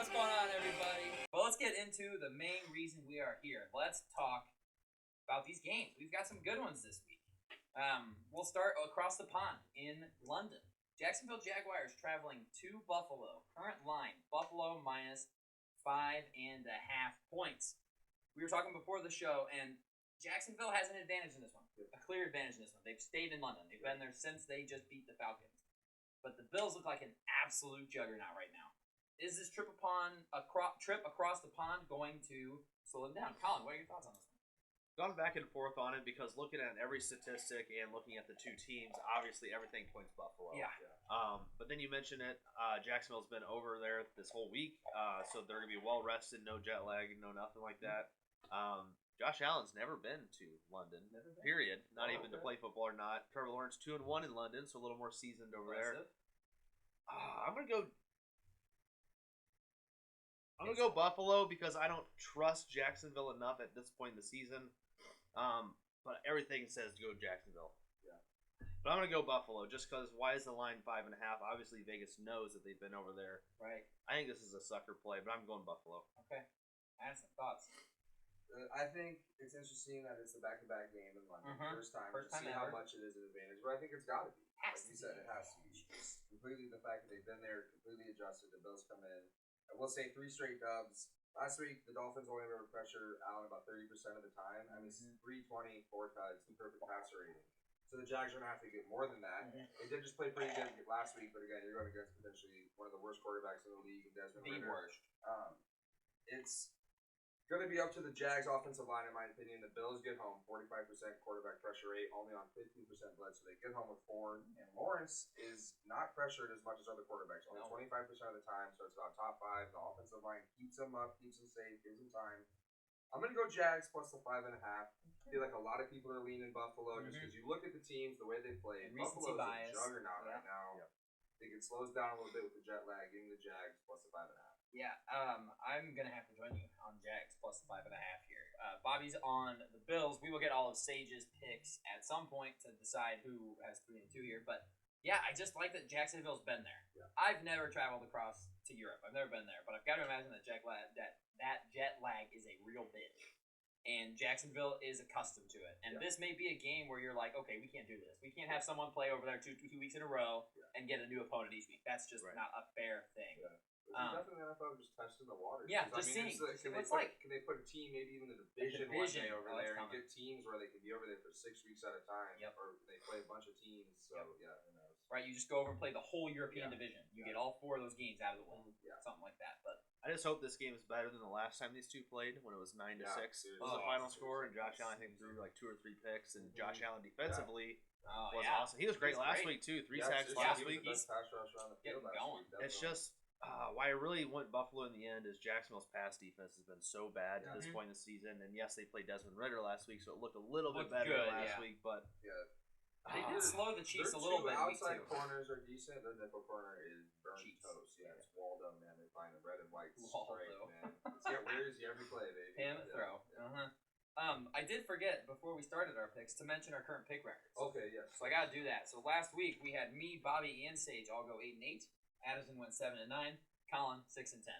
What's going on, everybody? Well, let's get into the main reason we are here. Let's talk about these games. We've got some good ones this week. We'll start across the pond in London. Jacksonville Jaguars traveling to Buffalo. Current line, Buffalo minus 5.5 points. We were talking before the show, and Jacksonville has an advantage in this one. A clear advantage in this one. They've stayed in London. They've been there since they just beat the Falcons. But the Bills look like an absolute juggernaut right now. Is this trip across the pond going to slow them down? Colin, what are your thoughts on this one? Gone back and forth on it because looking at every statistic and looking at the two teams, obviously everything points Buffalo. Yeah. But then you mentioned it. Jacksonville's been over there this whole week, so they're gonna be well rested, no jet lag, no nothing like that. Josh Allen's never been to London. Period. Not even to play football or not. Trevor Lawrence 2-1 in London, so a little more seasoned over there. I'm gonna go Buffalo because I don't trust Jacksonville enough at this point in the season. But everything says to go Jacksonville. Yeah. But I'm gonna go Buffalo just because. Why is the line 5.5? Obviously Vegas knows that they've been over there. Right. I think this is a sucker play, but I'm going Buffalo. Okay. Add some thoughts. I think it's interesting that it's a back-to-back game in London. First time see how ever. much it is an advantage, but I think it's got to be. Has Like to you said, be. it has to be. Just completely the fact that they've been there, completely adjusted. The Bills come in. I will say 3 straight dubs. Last week, the Dolphins only ever pressure Allen about 30% of the time. I mean, 320, 4 touchdowns, 2 perfect passer rating. So the Jags are going to have to get more than that. They did just play pretty good last week, but again, you're going against potentially one of the worst quarterbacks in the league, Desmond The Ridder. worst. It's going to be up to the Jags offensive line, in my opinion. The Bills get home 45% quarterback pressure rate, only on 15% blitz, so they get home with 4. And Lawrence is not pressured as much as other quarterbacks, only 25% of the time, so it's about top 5. The offensive line keeps him up, keeps him safe, gives him time. I'm going to go Jags plus the 5.5. I feel like a lot of people are leaning Buffalo just because you look at the teams, the way they play. And recency Buffalo's bias. a juggernaut right now. Yep. I think it slows down a little bit with the jet lag, giving the Jags plus the 5.5. Yeah, I'm gonna have to join you on Jags plus the 5.5 here. Bobby's on the Bills. We will get all of Sage's picks at some point to decide who has 3 and 2 here. But yeah, I just like that Jacksonville's been there. Yeah. I've never traveled across to Europe. I've never been there, but I've got to imagine that that jet lag is a real bitch. And Jacksonville is accustomed to it. And this may be a game where you're like, okay, we can't do this. We can't have someone play over there two weeks in a row and get a new opponent each week. That's just not a fair thing. Yeah. Definitely the NFL just testing the waters. Yeah, 'Cause, just seeing. Can they put a team maybe even in the division one day over there and get teams where they can be over there for 6 weeks at a time? Yep. Or they play a bunch of teams. So yeah, who knows? Right, you just go over and play the whole European division. You get all 4 of those games out of the way. Yeah. Something like that. But I just hope this game is better than the last time these two played when it was 9-6 was the Oh, final score, and Josh Allen I think threw like 2 or 3 picks, and Josh Allen defensively oh, was yeah. awesome. He was great He's last great. week too, 3 Yeah, sacks he last was week. the best pass rusher on the field getting last going. week, It's definitely. just why I really went Buffalo in the end is Jacksonville's pass defense has been so bad to this point in the season, and yes, they played Desmond Ridder last week, so it looked a little bit Looked better good, than last yeah. week, but Yeah. They did slow the Chiefs a Their little 2 bit in week outside 2. corners are decent. Their nickel corner is burnt Chiefs. toast. Yeah, it's Waldo, man. They find the red and white Waldo. straight, man. It's where's every play, baby. Pin and throw. I did forget before we started our picks to mention our current pick records. Okay, yes. So I gotta do that. So last week we had me, Bobby, and Sage all go 8 and 8. Addison went 7 and 9. Colin 6 and 10.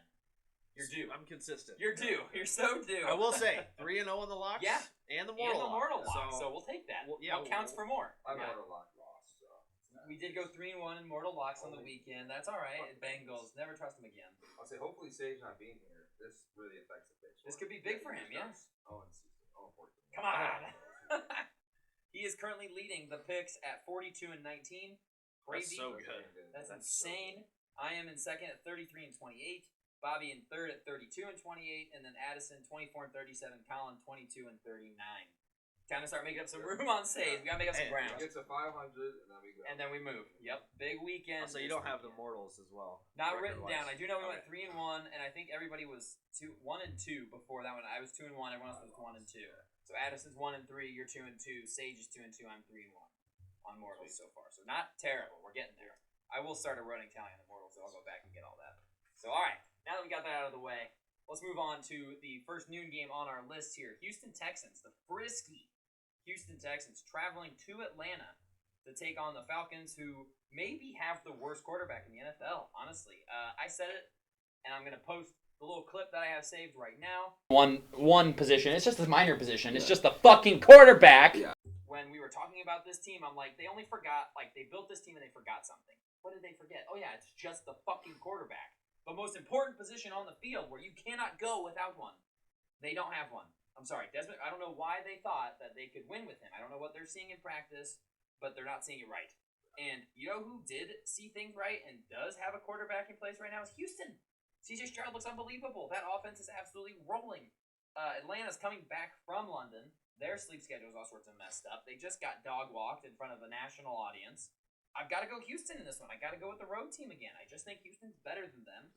You're due. I'm consistent. You're due. You're so due. I will say 3-0 in the locks. Yeah. And the And mortal the mortal lock. lock. So we'll take that. Well, yeah, what counts for more? I Yeah. got a lock loss, so. We did go 3 and 1 in mortal locks on the weekend. That's all right. Bengals. Never trust them again. I'll say hopefully Sage not being here. This really affects the picks. This could be big for him, yeah. Oh, and 16. Oh, 14. Come on. He is currently leading the picks at 42 and 19. Crazy. That's so good. That's so insane. good. I am in second at 33 and 28. Bobby in third at 32 and 28, and then Addison 24 and 37. Colin 22 and 39. Time to start making up some room on Sage. We gotta make up some ground, Get to 500, and then we go. and then we move. Yep, big weekend. So you this don't have the weekend. mortals as well. Not written record-wise. down. I do know we went Okay. 3 and 1, and I think everybody was 1 and 2 before that one. I was 2 and 1. Everyone else was 1 and 2. So Addison's 1 and 3. You're 2 and 2. Sage is 2 and 2. I'm 3 and 1 on mortals so far. So not terrible. We're getting there. I will start a running tally on the mortals, so I'll go back and get all that. So all right, now that we got that out of the way, let's move on to the first noon game on our list here. Houston Texans, the frisky Houston Texans, traveling to Atlanta to take on the Falcons, who maybe have the worst quarterback in the NFL, honestly. I said it and I'm gonna post the little clip that I have saved right now. One position. It's just a minor position. It's just the fucking quarterback. Yeah. When we were talking about this team, I'm like, they only forgot, like, they built this team and they forgot something. What did they forget? Oh yeah, it's just the fucking quarterback. The most important position on the field where you cannot go without one. They don't have one. I'm sorry, Desmond. I don't know why they thought that they could win with him. I don't know what they're seeing in practice, but they're not seeing it right. And you know who did see things right and does have a quarterback in place right now is Houston. CJ Stroud looks unbelievable. That offense is absolutely rolling. Atlanta's coming back from London. Their sleep schedule is all sorts of messed up. They just got dog walked in front of a national audience. I've got to go Houston in this one. I got to go with the road team again. I just think Houston's better than them.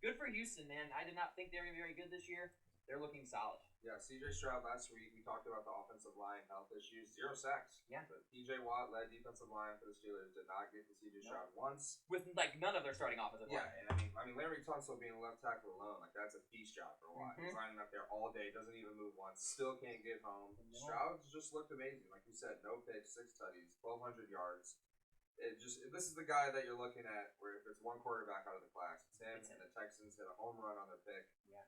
Good for Houston, man. I did not think they were going to be very good this year. They're looking solid. Yeah, CJ Stroud last week, we talked about the offensive line health issues. 0 sacks. Yeah. The TJ Watt led defensive line for the Steelers did not get to CJ Stroud once. With, like, none of their starting offensive line. Yeah, and I mean, Larry Tunsil being a left tackle alone, like, that's a piece job for Watt. He's lining up there all day, doesn't even move once, still can't get home. Stroud's just looked amazing. Like you said, no picks, 6 tutties, 1,200 yards. This is the guy that you're looking at where if it's one quarterback out of the class, it's him, and the Texans hit a home run on their pick. Yeah.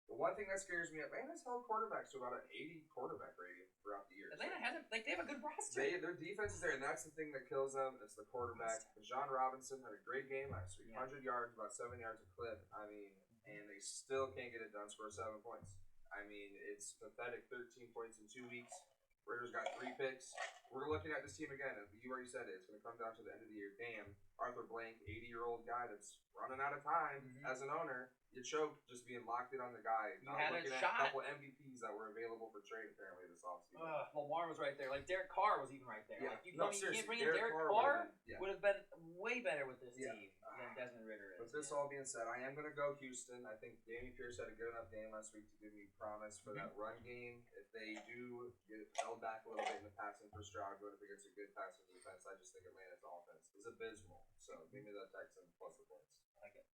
The one thing that scares me, Atlanta's held quarterbacks to about an 80 quarterback rating throughout the years. Atlanta hasn't, like, they have a good roster. Their defense is there, and that's the thing that kills them. It's the quarterback. John Robinson had a great game last week. 100 yards, about 7 yards a clip. I mean, and they still can't get it done, score 7 points. I mean, it's pathetic. 13 points in 2 weeks. Raiders got 3 picks. We're looking at this team again. You already said it. It's going to come down to the end of the year. Damn, Arthur Blank, 80-year-old guy that's running out of time as an owner. You choked just being locked in on the guy. You Not had a looking at shot. a couple MVPs that were available for trade apparently this offseason. Lamar was right there. Like, Derek Carr was even right there. Yeah. Like, you No, told me you can't seriously, bring in Derek Carr Carr? yeah. Would have been way better with this Yeah. team than Desmond Ritter is. With this all being said, I am going to go Houston. I think Danny Pierce had a good enough game last week to give me promise for that run game. If they do get held back a little bit in the passing for Stroud, going up against a good passing defense, I just think Atlanta's offense is abysmal. So give me the Texans plus the points. I like it.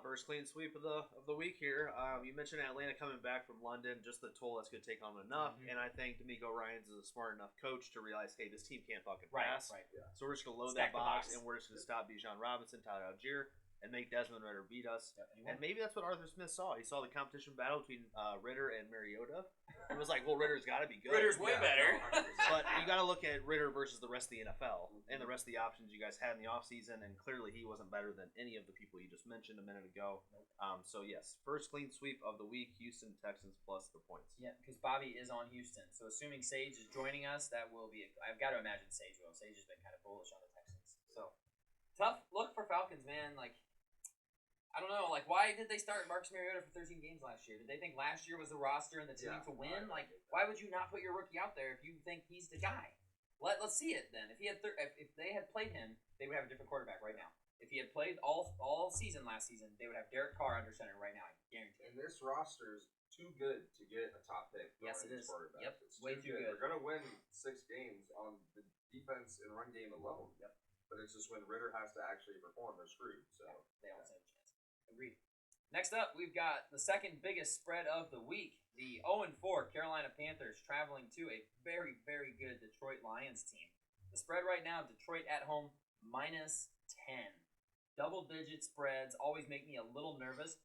First clean sweep of the week here. You mentioned Atlanta coming back from London, just the toll that's going to take on them enough. And I think D'Amico Ryans is a smart enough coach to realize, hey, this team can't fucking pass. Right. Yeah. So we're just going to load Stack that the box, box. and we're just going to stop Bijan Robinson, Tyler Algier, and make Desmond Ritter beat us. Yeah. And maybe that's what Arthur Smith saw. He saw the competition battle between Ritter and Mariota. It was like, well, Ritter's got to be good. Ritter's way better. But you got to look at Ritter versus the rest of the NFL and the rest of the options you guys had in the offseason, and clearly he wasn't better than any of the people you just mentioned a minute ago. So, yes, first clean sweep of the week, Houston Texans plus the points. Yeah, because Bobby is on Houston. So assuming Sage is joining us, that will be I've got to imagine Sage will. Sage has been kind of bullish on the Texans. So, tough look for Falcons, man. Like, I don't know. Like, why did they start Marcus Mariota for 13 games last year? Did they think last year was the roster and the team to win? Like, why would you not put your rookie out there if you think he's the guy? Let's see it then. If he had if they had played him, they would have a different quarterback right now. If he had played all season last season, they would have Derek Carr under center right now. I guarantee. And this roster is too good to get a top pick. Yes, it is. Yep, It's way too good. They're gonna win 6 games on the defense and run game alone. Yep. But it's just when Ritter has to actually perform, they're screwed. So They almost have a chance. Agreed. Next up, we've got the second biggest spread of the week. The 0-4 Carolina Panthers traveling to a very, very good Detroit Lions team. The spread right now, Detroit at home, -10. Double-digit spreads always make me a little nervous,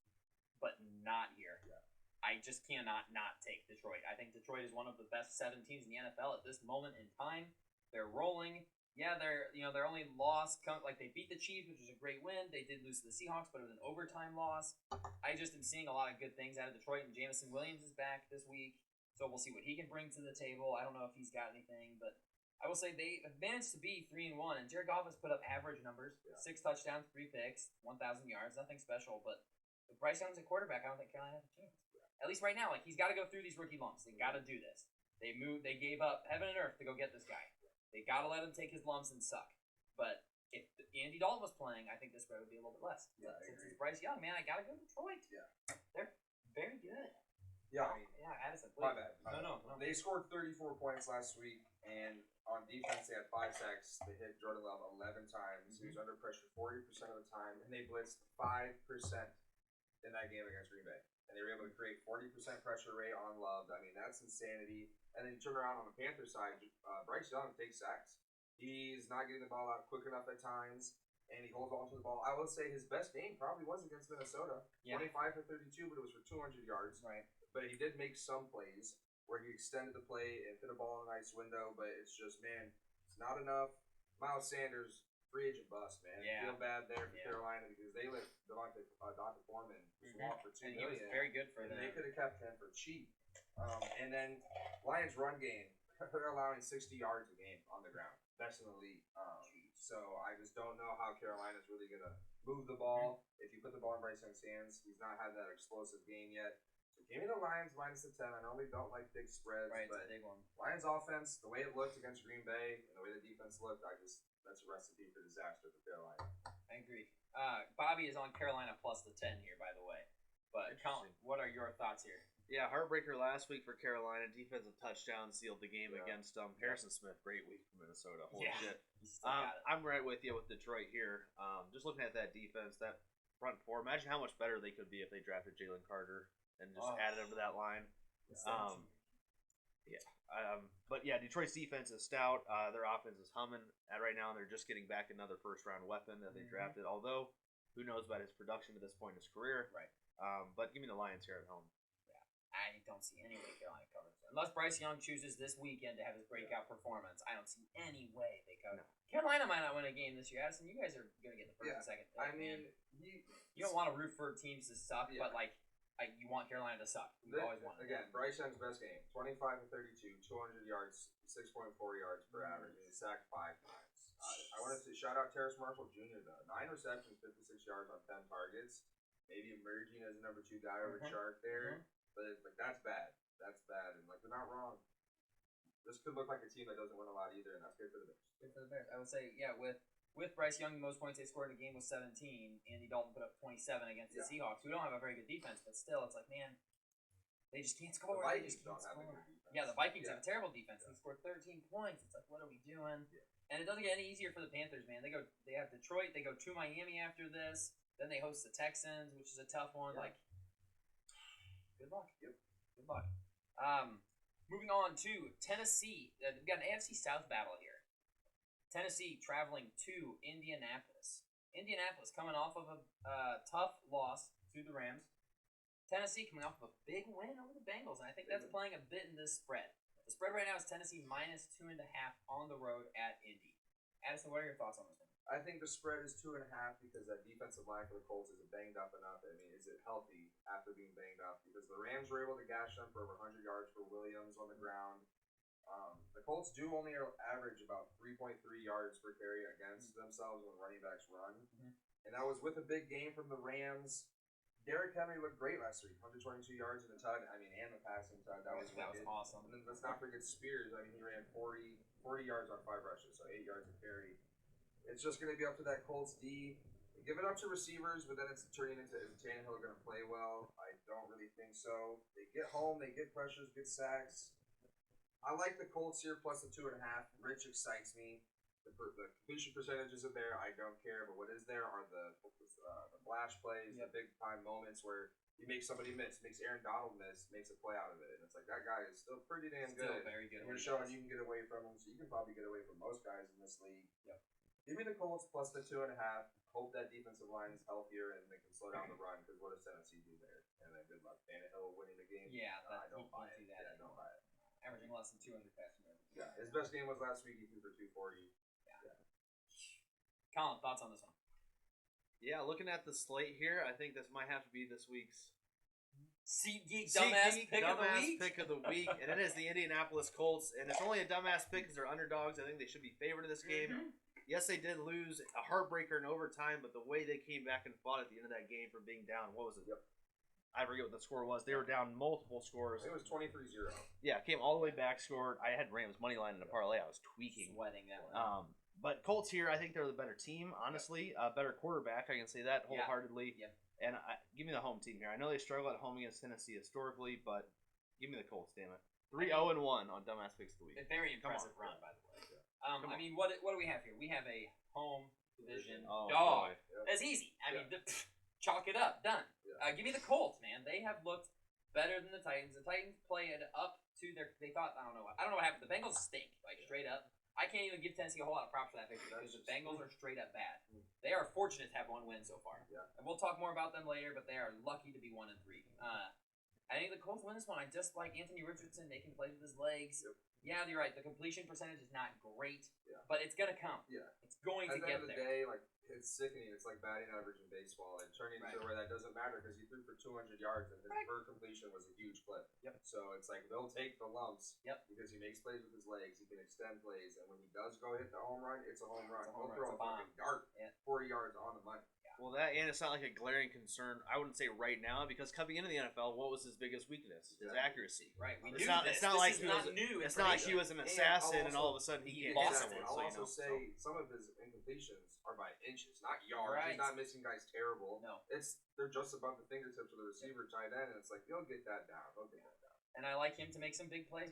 but not here. Yeah. I just cannot not take Detroit. I think Detroit is one of the best 7 teams in the NFL at this moment in time. They're rolling. Yeah, their only loss like they beat the Chiefs, which was a great win. They did lose to the Seahawks, but it was an overtime loss. I just am seeing a lot of good things out of Detroit, and Jamison Williams is back this week, so we'll see what he can bring to the table. I don't know if he's got anything, but I will say they have managed to be 3-1, and Jared Goff has put up average numbers: 6 touchdowns, 3 picks, 1,000 yards, nothing special. But with Bryce Young's a quarterback, I don't think Carolina has a chance. At least right now, like he's got to go through these rookie lumps. They got to do this. They gave up heaven and earth to go get this guy. They got to let him take his lumps and suck. But if Andy Dalton was playing, I think this spread would be a little bit less. Yeah, But I since agree. it's Bryce Young, man, I got to go Detroit. Yeah. They're very good. yeah, Yeah, Addison. my bad. No. They scored 34 points last week, and on defense they had 5 sacks. They hit Jordan Love 11 times. He was under pressure 40% of the time, and they blitzed 5% in that game against Green Bay. And they were able to create 40% pressure rate on Love. I mean, that's insanity. And then you turn around on the Panthers side, Bryce Young takes sacks. He's not getting the ball out quick enough at times. and he holds on to the ball. I will say his best game probably was against Minnesota. Yeah. 25 for 32, but it was for 200 yards. Right. But he did make some plays where he extended the play and fit a ball in a nice window, but it's just, man, it's not enough. Miles Sanders, free agent bust, man. Yeah. Feel bad there for Yeah. Carolina because they let Dante Foreman just walk for $2 And he was million. very good for And them. they could have kept him for cheap. And then Lions run game, they're allowing 60 yards a game on the ground. Best in the league. So I just don't know how Carolina's really going to move the ball. If you put the ball in Bryce Young's hands, he's not had that explosive game yet. So give me the Lions minus the 10. I normally don't like big spreads, Right, it's but a big one. Lions offense, the way it looked against Green Bay and the way the defense looked, that's a recipe for disaster for Carolina. I agree. Bobby is on Carolina plus the 10 here, by the way. But Colin, what are your thoughts here? Yeah, heartbreaker last week for Carolina. Defensive touchdown sealed the game Yeah. against Harrison Smith. Great week for Minnesota. Holy Yeah. shit. You still got it. I'm right with you with Detroit here. Just looking at that defense, that front four. Imagine how much better they could be if they drafted Jalen Carter and just added him to that line. But yeah, Detroit's defense is stout. Their offense is humming right now, and they're just getting back another first-round weapon that they drafted. Although, who knows about his production to this point in his career? Right. But give me the Lions here at home. I don't see any way Carolina covers it. Unless Bryce Young chooses this weekend to have his breakout performance, I don't see any way they cover. No. Carolina might not win a game this year, Addison. You guys are going to get the first Yeah. and second. I pick, mean, man. You don't want to root for teams to suck, Yeah. but you want Carolina to suck. We've always wanted again, Bryce Young's best game: 25 to 32, 200 yards, 6.4 yards per average, and he sacked 5 times. I want to shout out Terrace Marshall Jr. though, 9 receptions, 56 yards on 10 targets. Maybe emerging as a number 2 guy over Chark there, but that's bad. That's bad, and they're not wrong. This could look like a team that doesn't win a lot either, and that's good for the Bears. Good for the Bears. I would say, yeah, with Bryce Young, the most points they scored in a game was 17. Andy Dalton put up 27 against the Seahawks, who don't have a very good defense, but still, it's like, man, they just can't score. The They Vikings just don't can't have a score. good defense. Yeah, the Vikings have a terrible defense. They scored 13 points. It's like, what are we doing? Yeah. And it doesn't get any easier for the Panthers, man. They have Detroit. They go to Miami after this. Then they host the Texans, which is a tough one. Yeah. Good luck. Yep. Good luck. Moving on to Tennessee. We've got an AFC South battle here. Tennessee traveling to Indianapolis. Indianapolis coming off of a tough loss to the Rams. Tennessee coming off of a big win over the Bengals, and I think that's playing a bit in this spread. The spread right now is Tennessee minus 2.5 on the road at Indy. Addison, what are your thoughts on this one? I think the spread is 2.5 because that defensive line for the Colts isn't banged up enough. I mean, is it healthy after being banged up? Because the Rams were able to gash them for over 100 yards for Williams on the ground. The Colts do only average about 3.3 yards per carry against themselves when running backs run. And that was with a big game from the Rams. Derrick Henry looked great last week, 122 yards in the tug. I mean, and the passing tug. That was awesome. And then let's not forget Spears. I mean, he ran 40 yards on 5 rushes, so 8 yards a carry. It's just going to be up to that Colts D. Give it up to receivers, but then it's turning into is Tannehill going to play well? I don't really think so. They get home, they get pressures, get sacks. I like the Colts here plus the 2.5. Rich excites me. The completion percentage isn't there. I don't care. But what is there are the flash plays, the big time moments where you make somebody miss, makes Aaron Donald miss, makes a play out of it. And it's like that guy is still pretty damn good. Still very good. And you're showing you can get away from him, so you can probably get away from most guys in this league. Yep. Give me the Colts plus the 2.5. Hope that defensive line is healthier and they can slow down the run because what does Tennessee do there? And then good luck. Tannehill winning the game. Yeah, I don't buy it. that. Yeah, I don't buy it. Averaging less than 200 passing yards. Yeah, his best game was last week. He threw for 240. Colin, thoughts on this one? Yeah, looking at the slate here, I think this might have to be this week's SeatGeek dumbass pick of the week. Pick of the week, and it is the Indianapolis Colts. And it's only a dumbass pick because they're underdogs. I think they should be favored in this game. Yes, they did lose a heartbreaker in overtime, but the way they came back and fought at the end of that game from being down, what was it? I forget what the score was. They were down multiple scores. It was 23-0. Yeah, came all the way back, scored. I had Rams money line in a parlay. I was tweaking. Sweating that one. But Colts here, I think they're the better team, honestly. A better quarterback, I can say that wholeheartedly. Yep. And give me the home team here. I know they struggle at home against Tennessee historically, but give me the Colts, damn it. 3-0-1 on Dumbass Picks of the Week. A very impressive run, by the way. I mean, what do we have here? We have a home division dog. That's easy. I mean, chalk it up. Done. Give me the Colts, man. They have looked better than the Titans. The Titans played up to their. They thought I don't know what happened. The Bengals stink, like straight up. I can't even give Tennessee a whole lot of props for that victory because the Bengals are straight up bad. They are fortunate to have 1 win so far. Yeah. And we'll talk more about them later, but they are lucky to be 1-3. I think the Colts win this one. I just like Anthony Richardson making plays with his legs. Yep. Yeah, you're right. The completion percentage is not great, Yeah. but it's gonna come. Yeah. It's going At to the get end of the there. day, like, it's sickening. It's like batting average in baseball and turning Right. to where that doesn't matter because he threw for 200 yards and his Right. per completion was a huge clip. Yep. So it's like they'll take the lumps. Yep. Because he makes plays with his legs, he can extend plays, and when he does go hit the home run, it's a home run. It's a home He'll run, throw it's a a bomb. fucking dart Yeah. 40 yards on the money. Well, that and it's not like a glaring concern. I wouldn't say right now because coming into the NFL, what was his biggest weakness? His Exactly. accuracy. Right. We It's knew not- this. it's not This like is he not was- new. It's not like he information. was an And assassin and also- all of a sudden he he can't lost hit it. someone. I'll So, you also know, say some of his incompletions are by inches, not yards. Right. He's not missing guys terrible. No. They're just above the fingertips of the receiver, tight end, and it's like they'll get that down. They'll get that down. And I like him to make some big plays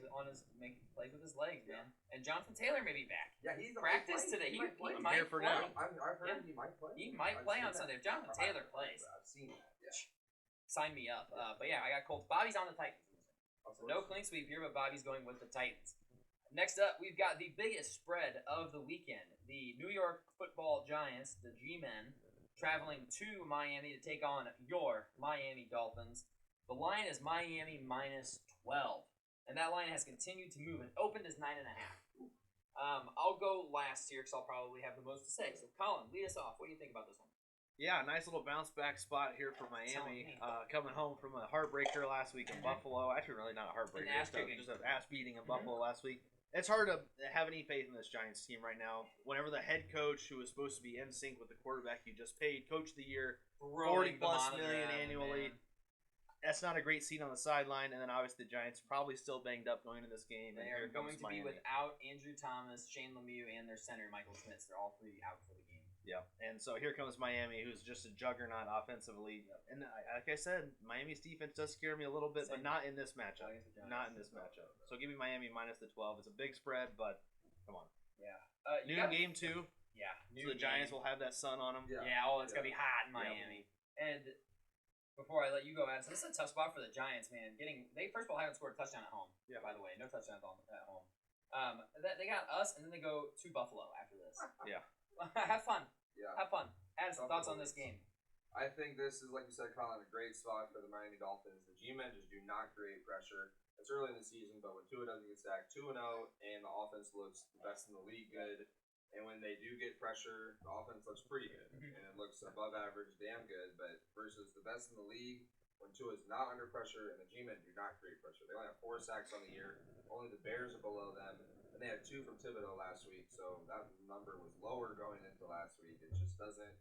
make plays with his legs, man. And Jonathan Taylor may be back. Yeah, he's Practice today. He might play. might Here for play. now. I've heard Yeah. he might play. He might I've play seen on that. Sunday if Jonathan Taylor plays. I've seen that. Yeah. Sign me up. But yeah, I got Colts. Bobby's on the Titans. Of So no course. clean sweep here, but Bobby's going with the Titans. Next up, we've got the biggest spread of the weekend. The New York Football Giants, the G-Men, traveling to Miami to take on your Miami Dolphins. The line is Miami minus 12. And that line has continued to move. It opened as 9.5. I'll go last here because I'll probably have the most to say. So, Colin, lead us off. What do you think about this one? yeah, nice little bounce back spot here for Miami. Coming home from a heartbreaker last week in Buffalo. Actually, really not a heartbreaker. An ass kicking. Just an ass beating in Buffalo last week. It's hard to have any faith in this Giants team right now. Whenever the head coach, who is supposed to be in sync with the quarterback you just paid, Coach of the Year, Rolling the 40+ monitor million at him, annually. man. That's not a great scene on the sideline. And then obviously the Giants probably still banged up going into this game. They and are here comes going to be Miami. without Andrew Thomas, Shane Lemieux, and their center, Michael Schmitz. They're all 3 out for the game. Yeah, and so here comes Miami, who's just a juggernaut offensively. And like I said, Miami's defense does scare me a little bit, but Same. not in this matchup. Against the Giants. Not in this matchup. So give me Miami minus the 12. It's a big spread, but come on. Yeah. Noon game too. Yeah. So the Giants will have that sun on them. Yeah. Yeah, it's going to be hot in Miami. And before I let you go, Adam, this is a tough spot for the Giants, man. They first of all haven't scored a touchdown at home. Yeah. By the way, no touchdowns at home. They got us, and then they go to Buffalo after this. Yeah. Have fun. Yeah. Have fun. Add some thoughts on this game. I think this is, like you said, Colin, a great spot for the Miami Dolphins. The G-Men just do not create pressure. It's early in the season, but when Tua doesn't get sacked, 2-0, and the offense looks the best in the league good. And when they do get pressure, the offense looks pretty good. Mhm. And it looks above average, damn good. But versus the best in the league, when Tua is not under pressure, and the G-Men do not create pressure. They only have 4 sacks on the year. Only the Bears are below them. And they had 2 from Thibodeau last week, so that number was lower going into last week. It just doesn't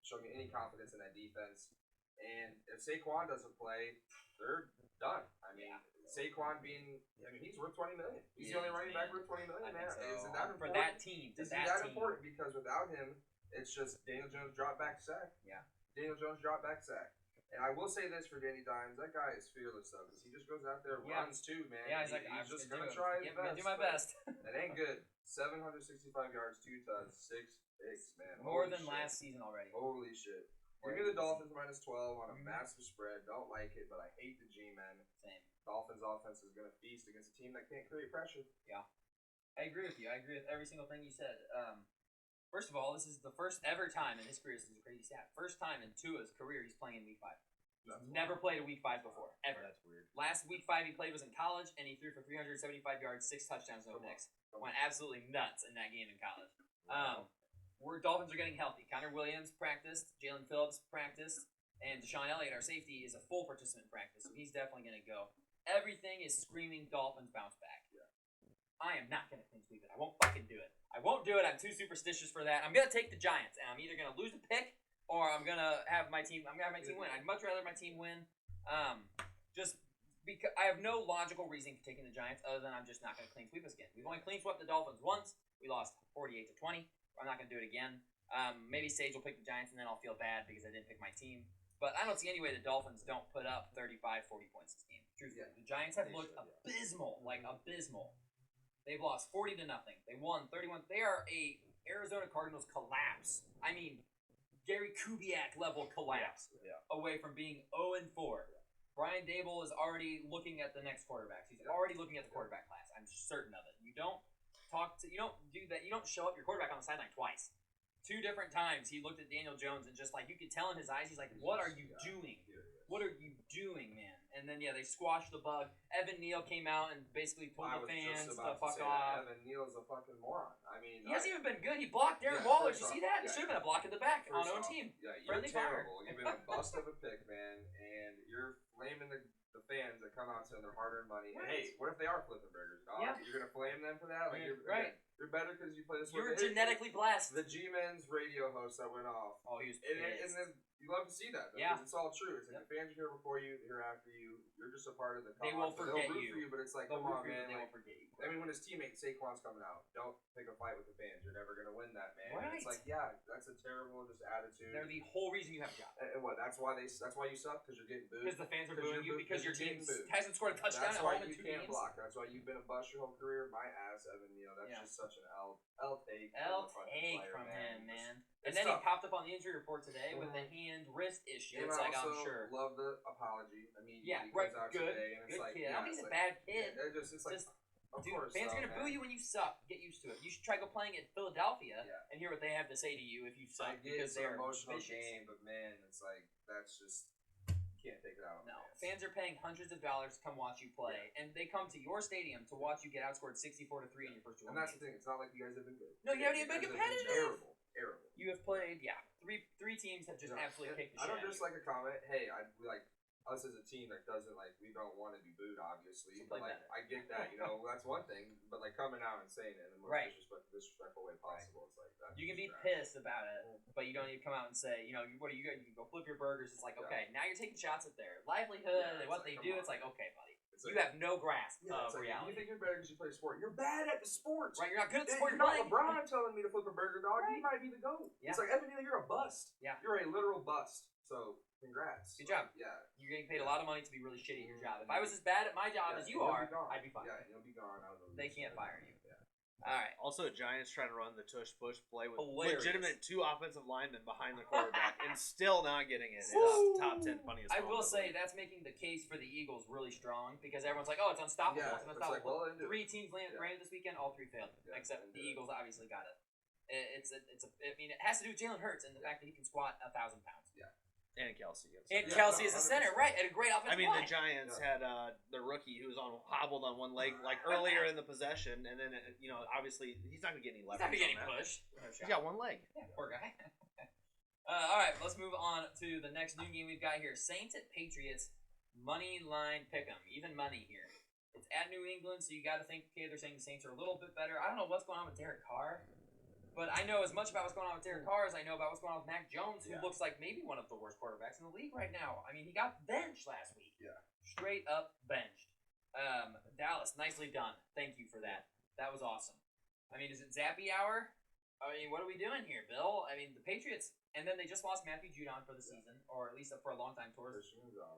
show me any confidence in that defense. And if Saquon doesn't play, they're done. I mean, Saquon he's worth $20 million. He's the only running back worth $20 million, man. Isn't that For important? that team. Is that important? Because without him, it's just Daniel Jones drop back sack. Yeah. Daniel Jones drop back sack. And I will say this for Danny Dimes, that guy is fearless though, because he just goes out there, Yeah. runs too, man. Yeah, he's like, I'm he's just gonna gonna do try it. his Yeah, I'm gonna best. do my but best. That ain't good. 765 yards, 2 touchdowns, 6 picks, man. More Holy than shit. last season already. Holy shit. Give me the Dolphins minus 12 on a massive spread. Don't like it, but I hate the G-Men. Same. Dolphins offense is going to feast against a team that can't create pressure. I agree with you. I agree with every single thing you said. First of all, this is the first ever time in his career. This is a crazy stat. First time in Tua's career he's playing in Week 5. He's never played a Week 5 before, ever. That's weird. Last Week 5 he played was in college, and he threw for 375 yards, 6 touchdowns, no picks. Went absolutely nuts in that game in college. Dolphins are getting healthy. Connor Williams practiced, Jalen Phillips practiced, and Deshaun Elliott, our safety, is a full participant in practice, so he's definitely going to go. Everything is screaming Dolphins bounce back. Yeah. I am not going to clean sweep it. I won't fucking do it. I won't do it. I'm too superstitious for that. I'm going to take the Giants, and I'm either going to lose a pick or I'm going to have my team win. I'd much rather my team win. Just because I have no logical reason for taking the Giants other than I'm just not going to clean sweep us again. We've only clean swept the Dolphins once. We lost 48-20. I'm not going to do it again. Maybe Sage will pick the Giants, and then I'll feel bad because I didn't pick my team. But I don't see any way the Dolphins don't put up 35, 40 points this game. Truthfully, the Giants have looked abysmal, like abysmal. They've lost 40-0. They won 31. They are a Arizona Cardinals collapse. I mean, Gary Kubiak level collapse away from being 0-4. Brian Dable is already looking at the next quarterbacks. He's already looking at the quarterback class. I'm certain of it. You don't do that. You don't show up your quarterback on the sideline twice. 2 different times he looked at Daniel Jones and just like you could tell in his eyes, he's like, "What are you doing? What are you doing, man?" And then they squashed the bug. Evan Neal came out and basically told the fans to fuck off. Evan Neal's a fucking moron. I mean, he hasn't even been good. He blocked Darren Waller. Did you see that? It should have been a block in the back on own team. Yeah, you're Friendly terrible. fire. You've been a bust of a pick, man, and you're flaming the fans that come out to their hard-earned money. And hey, what if they are flipping burgers, dog? Yeah. You're gonna flame them for that? Like, you're better because you play this. You're genetically blessed. The G-Men's radio host that went off. Oh, he was and then you love to see that, because it's all true. It's like the fans are here before you, here after you. You're just a part of the. They won't forget They'll root for you, but it's like, come on, man. They won't forget you. I mean, when his teammate Saquon's coming out, don't pick a fight with the fans. You're never gonna win that, man. Right. And it's like, yeah, that's a terrible just attitude. They're the whole reason you have a job. And what? That's why you suck, because you're getting booed. Because the fans are booing you because your team hasn't scored a touchdown That's at why home in you 2 can't games. block. That's why you've been a bust your whole career. My ass, Evan Neal. That's just such an L take. L take from him, man. And It's then tough. he popped up on the injury report today with the hand-wrist issue. And It's I like, also I'm sure. love the apology. He Yeah, comes right. out Good. today, and it's Good like, kid. I don't think he's it's a like, bad kid. it's like, of Dude, course, fans are gonna boo you when you suck. Get used to it. You should try go playing at Philadelphia and hear what they have to say to you if you suck, I get because it's an they're emotional vicious. game, but man, it's like that's just you can't take it out on No, the fans are paying hundreds of dollars to come watch you play, and they come to your stadium to watch you get outscored 64-3 in your first 2 And that's games. the thing. It's not like you guys have been good. No, you haven't even been guys have competitive. Terrible. You have played, three teams have just absolutely kicked the I shit don't out of just you. like a comment. Hey, we like us as a team that doesn't we don't want to be booed, obviously. So But play like, better. I get that, that's one thing. But like coming out and saying it in the most Right. disrespectful way possible, it's like that's You can be just pissed about it, but you don't need to come out and say, what are you going to do? You can go flip your burgers. It's like, okay, now you're taking shots at their livelihood Yeah, and it's what like, they come do. on. It's like, okay, buddy, It's you like, have no grasp it's of like, reality. You think you're better because you play a sport? You're bad at the sport. Right, you're not good at the You're sport you're not playing. LeBron telling me to flip a burger, dog. He might be the GOAT. Yeah. It's like, Evan Neal, you're a bust. Yeah. You're a literal bust. So, congrats. Good job. Yeah. You're getting paid a lot of money to be really shitty at your job. If I was as bad at my job as you you'll are, be gone. I'd be fine. Yeah, you'll be gone out of the They league. can't fire you. Yeah. All right. Also, Giants trying to run the tush push play with Hilarious. legitimate 2 offensive linemen behind the quarterback and still not getting it. It's Woo! top 10 funniest. I will moments say of the that's making the case for the Eagles really strong because everyone's like, oh, it's unstoppable. Yeah, It's it's unstoppable. like, well, they do. 3 teams ran this weekend, all 3 failed, Yeah, except they the do. Eagles obviously got it. It has to do with Jalen Hurts and the fact that he can squat 1,000 pounds. And Kelsey. And Yeah, Kelsey no, is the center, 100%. right? And a great offensive I mean, line. the Giants had the rookie who was hobbled on one leg earlier in the possession, and then obviously he's not gonna get any He's leverage. not getting on that. pushed. No He's shot. got one leg. Yeah, poor guy. All right, let's move on to the next noon game we've got here. Saints at Patriots. Money line pick'em. Even money here. It's at New England, so you got to think, okay, they're saying the Saints are a little bit better. I don't know what's going on with Derek Carr, but I know as much about what's going on with Derek Carr as I know about what's going on with Mac Jones, who looks like maybe one of the worst quarterbacks in the league right now. I mean, he got benched last week. Yeah. Straight up benched. Dallas, nicely done. Thank you for that. That was awesome. I mean, is it Zappy hour? I mean, what are we doing here, Bill? I mean, the Patriots, and then they just lost Matthew Judon for the season, or at least for a long time towards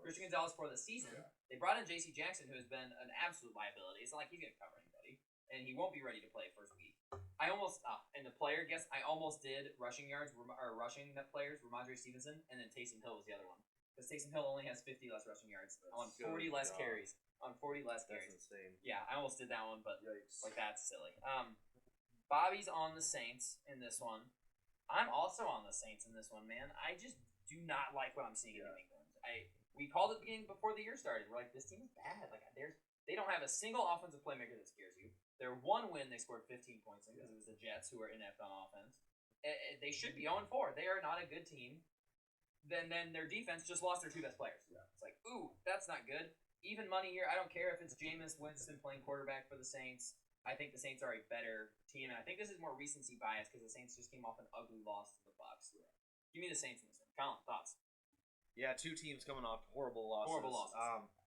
Christian Gonzalez for the season. Yeah. They brought in J.C. Jackson, who has been an absolute liability. It's not like he's going to cover anybody, and he won't be ready to play first week. I almost, and the player guess, I almost did rushing yards, or rushing net players, Ramondre Stevenson, and then Taysom Hill was the other one. Because Taysom Hill only has 50 less rushing yards on 40 less carries. On 40 less That's carries. insane. Yeah, I almost did that one, but Yikes. like that's silly. Bobby's on the Saints in this one. I'm also on the Saints in this one, man. I just do not like what I'm seeing in New England. We called it the beginning before the year started. We're like, this team is bad. Like they don't have a single offensive playmaker that scares you. Their one win, they scored 15 points in because it was the Jets who were inept on offense. They should be 0-4. They are not a good team. Then their defense just lost their 2 best players. Yeah. It's like, ooh, that's not good. Even money here. I don't care if it's Jameis Winston playing quarterback for the Saints. I think the Saints are a better team, and I think this is more recency bias because the Saints just came off an ugly loss to the Bucs. Give me the Saints in this one. Colin, thoughts? Yeah, 2 teams coming off horrible losses. Horrible losses.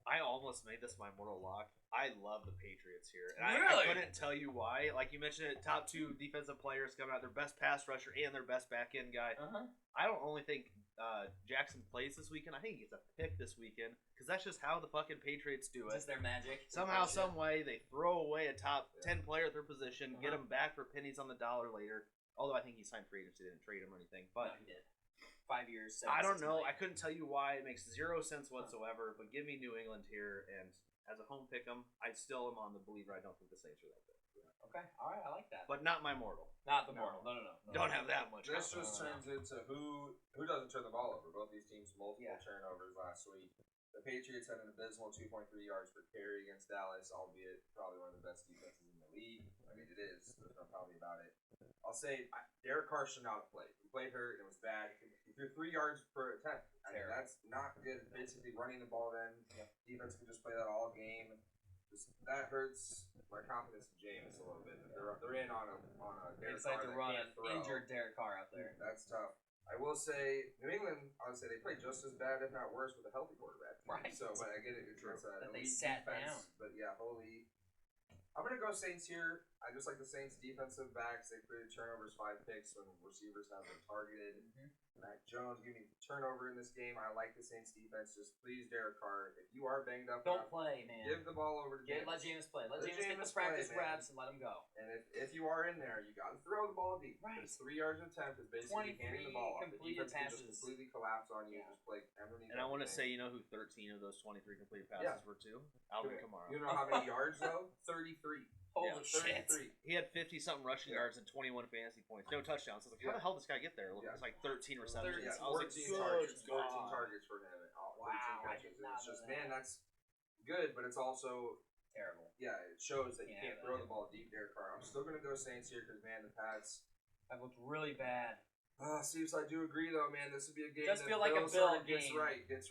I almost made this my mortal lock. I love the Patriots here. And Really? I couldn't tell you why. Like you mentioned it, top 2 defensive players coming out, their best pass rusher and their best back end guy. Uh-huh. I don't only think Jackson plays this weekend. I think he gets a pick this weekend because that's just how the fucking Patriots do it. Just their magic. Somehow, some way, they throw away a top 10 player at their position, get him back for pennies on the dollar later. Although I think he signed free agency, didn't trade him or anything. But no, he did. 5 years. I don't know. I 7 couldn't tell you why. It makes 0 sense whatsoever. But give me New England here, and as a home pick 'em, I still am on the believer. I don't think the Saints are that good. Okay, all right, I like that. But not my mortal. Not the No. mortal. No. Don't have that much. This confidence. just turns into who doesn't turn the ball over. Both these teams multiple Yeah. turnovers last week. The Patriots had an abysmal 2.3 yards per carry against Dallas, albeit probably one of the best defenses in the league. I mean, it is. There's no probably about it. I'll say Derek Carr should not have played. He played hurt and it was bad. He threw 3 yards per attempt. I mean, Terrible. that's not good. Basically, running the ball then. Defense can just play that all game. That hurts my confidence in James a little bit. They're in on a They Derek decide Carr to that run can't an throw. injured Derek Carr out there. That's tough. I will say New England. I would say they played just as bad, if not worse, with a healthy quarterback. Right. So, but I get it. It's That they elite sat defense, down. But yeah, holy. I'm gonna go Saints here. I just like the Saints defensive backs. They created turnovers, 5 picks when receivers have been targeted. Mhm. Mac Jones give me the turnover in this game. I like the Saints defense. Just please, Derek Carr, if you are banged up, Don't enough, play, man. give the ball over to James. Let Jameis play. Let Let Jameis get the Jameis play, practice man. reps and let him go. And if you are in there, you got to throw the ball deep. Right. It's 3 yards of attempt is basically handing the ball off. The 23 defense can just passes. completely collapse on you. Yeah. Just play underneath. And I want to say, everything. you know who 13 of those 23 completed passes Yeah. were to? Alvin Kamara. You know how many yards though? 33. Holy shit. 33. He had 50-something rushing Yeah. yards and 21 fantasy points. No touchdowns. I was like, how the hell did this guy get there? It Yeah. was like 13 receptions. Yeah, I was like, 14 good targets. 14 God. targets for him. And all, Wow, 13 I catches. did And not it's know just, that. man, that's good, but it's also, Terrible. yeah, it shows that you Yeah, can't that throw is- the ball deep, Derek Carr. I'm still going to go Saints here because, man, the Pats. That looked really bad. Seems I do agree, though, man. This would be a game Does that feel like a Bill Bill sorta gets game.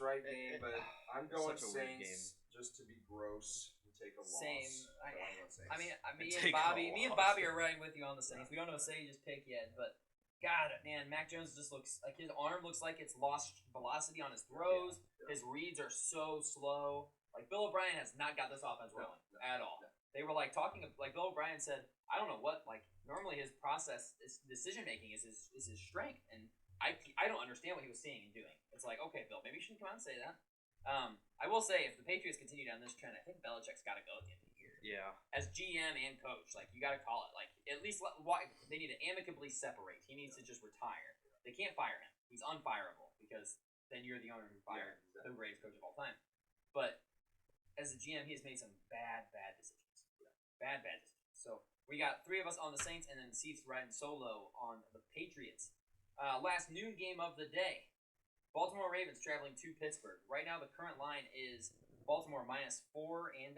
right game, but I'm going such a weird Saints just to be gross and take a loss. Same. But I'm going Saints. I mean, me Take and Bobby, a me and loss. Bobby are riding with you on the Saints. We don't know Sage's pick yet, but God, man, Mac Jones just looks like his arm looks like it's lost velocity on his throws. Yeah. His reads are so slow. Like Bill O'Brien has not got this offense rolling No, at all. no. They were like talking like Bill O'Brien said, I don't know what like normally his process, his decision making is his strength, and I don't understand what he was seeing and doing. It's like, okay, Bill, maybe you shouldn't come out and say that. I will say, if the Patriots continue down this trend, I think Belichick's got to go at the end of the year. Yeah. As GM and coach, like you got to call it. Like at least they need to amicably separate. He needs to just retire. They can't fire him. He's unfireable because then you're the owner who fired the greatest coach of all time. But as a GM, he has made some bad decisions. Bad decisions. So we got 3 of us on the Saints, and then Ceph's riding solo on the Patriots. Last noon game of the day. Baltimore Ravens traveling to Pittsburgh. Right now, the current line is Baltimore minus 4.5.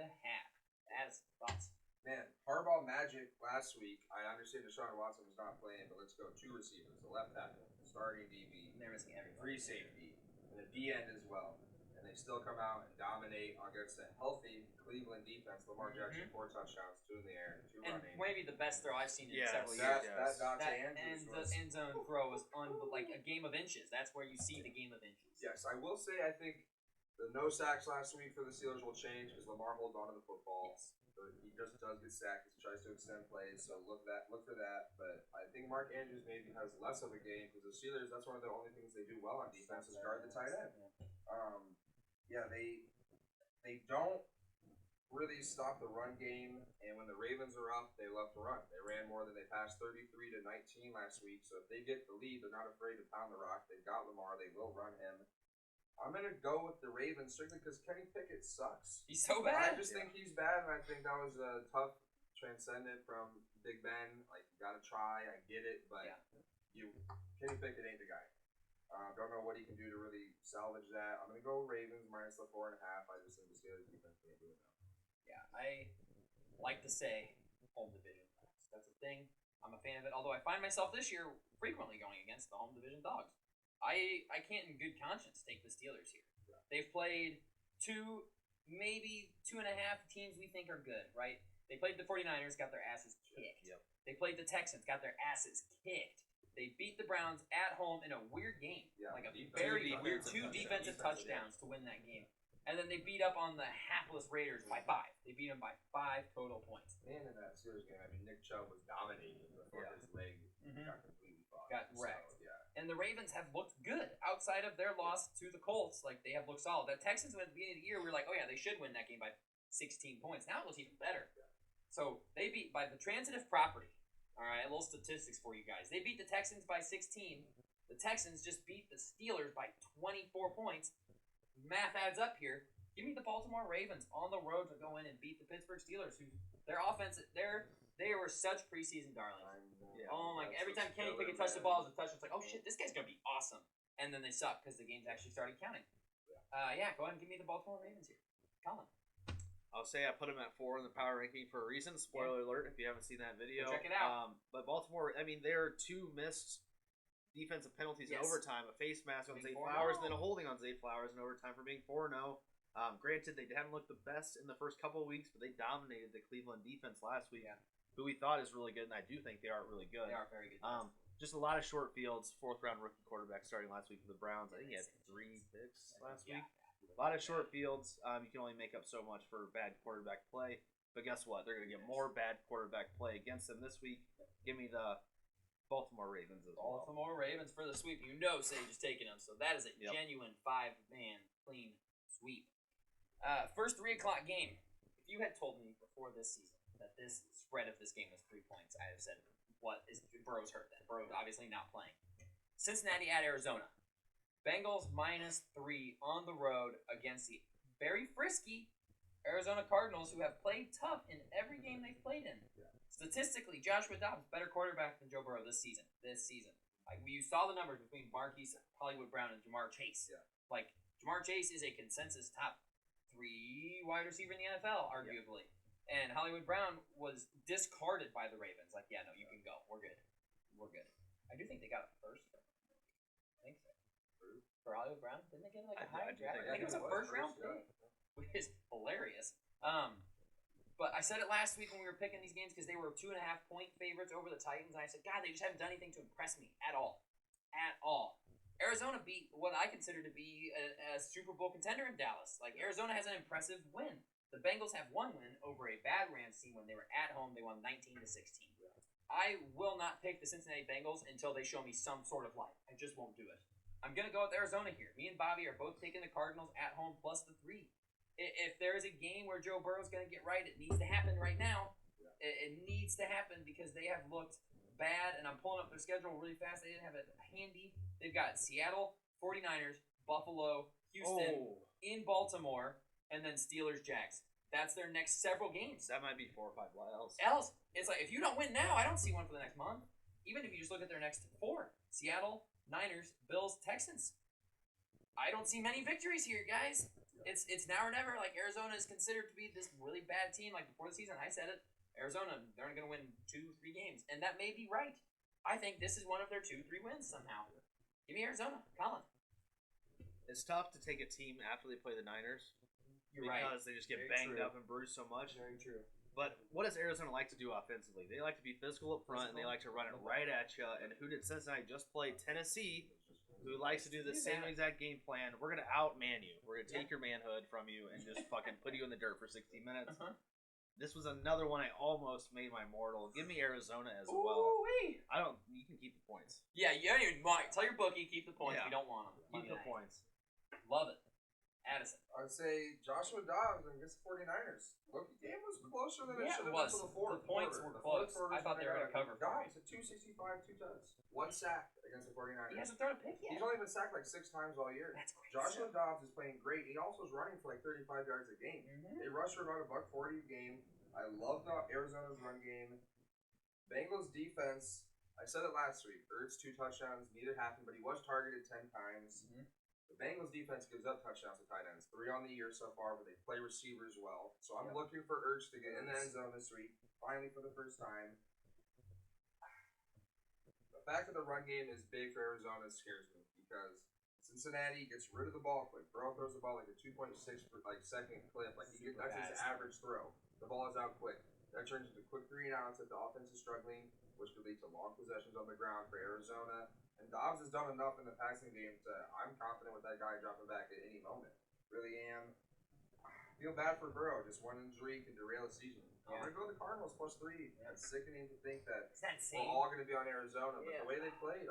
As thoughts. Man, Harbaugh magic last week. I understand Deshaun Watson was not playing, but let's go 2 receivers, the left tackle, the starting DB, And they're missing everybody. free safety, and the D end as well. And they still come out and dominate against a healthy Cleveland defense. Lamar Jackson, 4 touchdowns, 2 in the air, 2 And running. maybe the best throw I've seen in Yes. several That, years. Yes. that Dante That Andrews end, was. end zone throw was like a game of inches. That's where you see the game of inches. Yes, I will say I think the no sacks last week for the Steelers will change because Lamar holds on to the football. Yes. So he just does get sacked. He tries to extend plays, so look for that. But I think Mark Andrews maybe has less of a game because the Steelers, that's one of the only things they do well on defense is guard the tight end. Yeah, they don't really stop the run game, and when the Ravens are up, they love to run. They ran more than they passed 33-19 last week. So if they get the lead, they're not afraid to pound the rock. They've got Lamar. They will run him. I'm gonna go with the Ravens strictly because Kenny Pickett sucks. He's so I bad. just think he's bad, and I think that was a tough transcendent from Big Ben. Like, you gotta try. I get it, but Kenny Pickett ain't the guy. Don't know what he can do to really salvage that. I'm gonna go Ravens minus the 4.5. I just think the Steelers defense can't do it now. Yeah, I like to say home division. That's a thing. I'm a fan of it. Although I find myself this year frequently going against the home division dogs. I can't in good conscience take the Steelers here. They've played 2, maybe 2.5 teams we think are good, right? They played the 49ers, got their asses kicked. Yep. They played the Texans, got their asses kicked. They beat the Browns at home in a weird game. Yeah, Like a defensive very touchdowns. weird 2 defensive touchdowns to win that game. And then they beat up on the hapless Raiders by 5. They beat them by 5 total points. And in that Steelers game, I mean, Nick Chubb was dominating before his leg got completely fucked. Got So, wrecked. yeah. And the Ravens have looked good outside of their loss to the Colts. Like, they have looked solid. The Texans, at the beginning of the year, we were like, oh, yeah, they should win that game by 16 points. Now it looks even better. So they beat by the transitive property. All right, a little statistics for you guys. They beat the Texans by 16. The Texans just beat the Steelers by 24 points. Math adds up here. Give me the Baltimore Ravens on the road to go in and beat the Pittsburgh Steelers, who their offense, They were such preseason darlings. Yeah. Oh my! Every time Kenny Pickett touched the ball as a touchdown, it's like, oh shit, this guy's gonna be awesome. And then they suck because the games actually started counting. Yeah, go ahead and give me the Baltimore Ravens here, Colin. I'll say I put them at 4 in the power ranking for a reason. Spoiler alert if you haven't seen that video. Go check it out. But Baltimore, I mean, there are 2 missed defensive penalties in Yes. overtime, a face mask on Being Zay 4-0. Flowers, and then a holding on Zay Flowers in overtime for being 4-0. Granted, they haven't looked the best in the first couple of weeks, but they dominated the Cleveland defense last week, who we thought is really good, and I do think they are really good. They are very good. Just a lot of short fields. 4th-round rookie quarterback starting last week for the Browns. I think he had 3 picks last week. A lot of short fields. You can only make up so much for bad quarterback play. But guess what? They're going to get more bad quarterback play against them this week. Give me the Baltimore Ravens as well. Baltimore Ravens for the sweep. You know Sage is taking them, so that is a genuine 5-man clean sweep. First 3 o'clock game. If you had told me before this season that this spread of this game was 3 points, I have said, what is Burrow's hurt then? Burrow's obviously not playing. Cincinnati at Arizona. Bengals -3 on the road against the very frisky Arizona Cardinals, who have played tough in every game they've played in. Statistically, Joshua Dobbs better quarterback than Joe Burrow this season. Like you saw the numbers between Marquise Hollywood Brown and Jamar Chase. Yeah. Like Jamar Chase is a consensus top 3 wide receiver in the NFL, arguably. And Hollywood Brown was discarded by the Ravens. Like, yeah, no, you can go. We're good. I do think they got a first. I think so. For Hollywood Brown, didn't they get like a high draft? I think it was a first round pick, which is hilarious. But I said it last week when we were picking these games because they were 2.5-point favorites over the Titans, and I said, God, they just haven't done anything to impress me at all. Arizona beat what I consider to be a Super Bowl contender in Dallas. Like, Arizona has an impressive win. The Bengals have one win over a bad Rams team when they were at home. They won 19-16. I will not pick the Cincinnati Bengals until they show me some sort of life. I just won't do it. I'm going to go with Arizona here. Me and Bobby are both taking the Cardinals at home plus the 3. If there is a game where Joe Burrow's going to get right, it needs to happen right now. It needs to happen because they have looked bad, and I'm pulling up their schedule really fast. They didn't have it handy. They've got Seattle, 49ers, Buffalo, Houston, in Baltimore, and then Steelers, Jags. That's their next several games. That might be 4 or 5 L's. It's like, if you don't win now, I don't see one for the next month. Even if you just look at their next 4. Seattle, Niners, Bills, Texans. I don't see many victories here, guys. It's now or never. Like, Arizona is considered to be this really bad team. Like, before the season, I said it. Arizona, they're only going to win 2-3 games. And that may be right. I think this is one of their 2-3 wins somehow. Give me Arizona. Colin. It's tough to take a team after they play the Niners. You're right. Because they just get banged up and bruised so much. Very true. But what does Arizona like to do offensively? They like to be physical up front, and they like to run it right at you. And who did Cincinnati just play? Tennessee, who likes to do the same exact game plan. We're going to outman you. We're going to take your manhood from you and just fucking put you in the dirt for 60 minutes. This was another one I almost made my mortal. Give me Arizona as well. Ooh-wee. You can keep the points. Yeah, you don't even want. Tell your bookie, keep the points. Yeah. You don't want them. Keep the points. Love it. Addison. I'd say Joshua Dobbs against the 49ers. Look, the game was closer than it should have been was. until the fourth The points quarter. were close. I thought they were going to cover. Dobbs at 265, 2 touchdowns. 1 sack against the 49ers. He hasn't thrown a pick yet. He's only been sacked like 6 times all year. That's crazy. Joshua Dobbs is playing great. He also is running for like 35 yards a game. They rush for about $140 a game. I love the Arizona's run game. Bengals defense. I said it last week. Ertz 2 touchdowns. Neither happened, but he was targeted 10 times. The Bengals defense gives up touchdowns to tight ends. 3 on the year so far, but they play receivers well. So I'm looking for Ertz to get in the end zone this week, finally for the first time. The fact that the run game is big for Arizona scares me because Cincinnati gets rid of the ball quick. Burrow throws the ball like a 2.6 second clip. Like that's his average throw. The ball is out quick. That turns into quick 3 and outs if the offense is struggling, which could lead to long possessions on the ground for Arizona. And Dobbs has done enough in the passing game to I'm confident with that guy dropping back at any moment. Really am. Feel bad for Burrow. Just one injury can derail a season. I'm gonna go with the Cardinals plus 3. It's sickening to think that we're all gonna be on Arizona, but the way they played,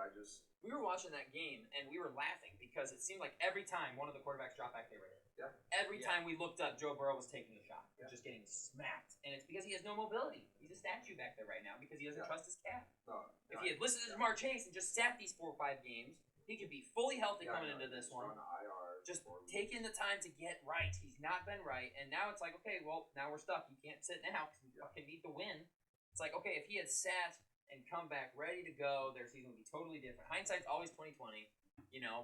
We were watching that game and we were laughing because it seemed like every time one of the quarterbacks dropped back, they were hit. Yeah. Every time we looked up, Joe Burrow was taking a shot, just getting smacked, and it's because he has no mobility. He's a statue back there right now because he doesn't trust his calf. If he had listened to Jamar Chase and just sat these 4 or 5 games, he could be fully healthy coming into this one. Just taking the time to get right. He's not been right, and now it's like, okay, well, now we're stuck. You can't sit now because you fucking need the win. It's like, okay, if he had sat and come back ready to go, their season would be totally different. Hindsight's always 2020,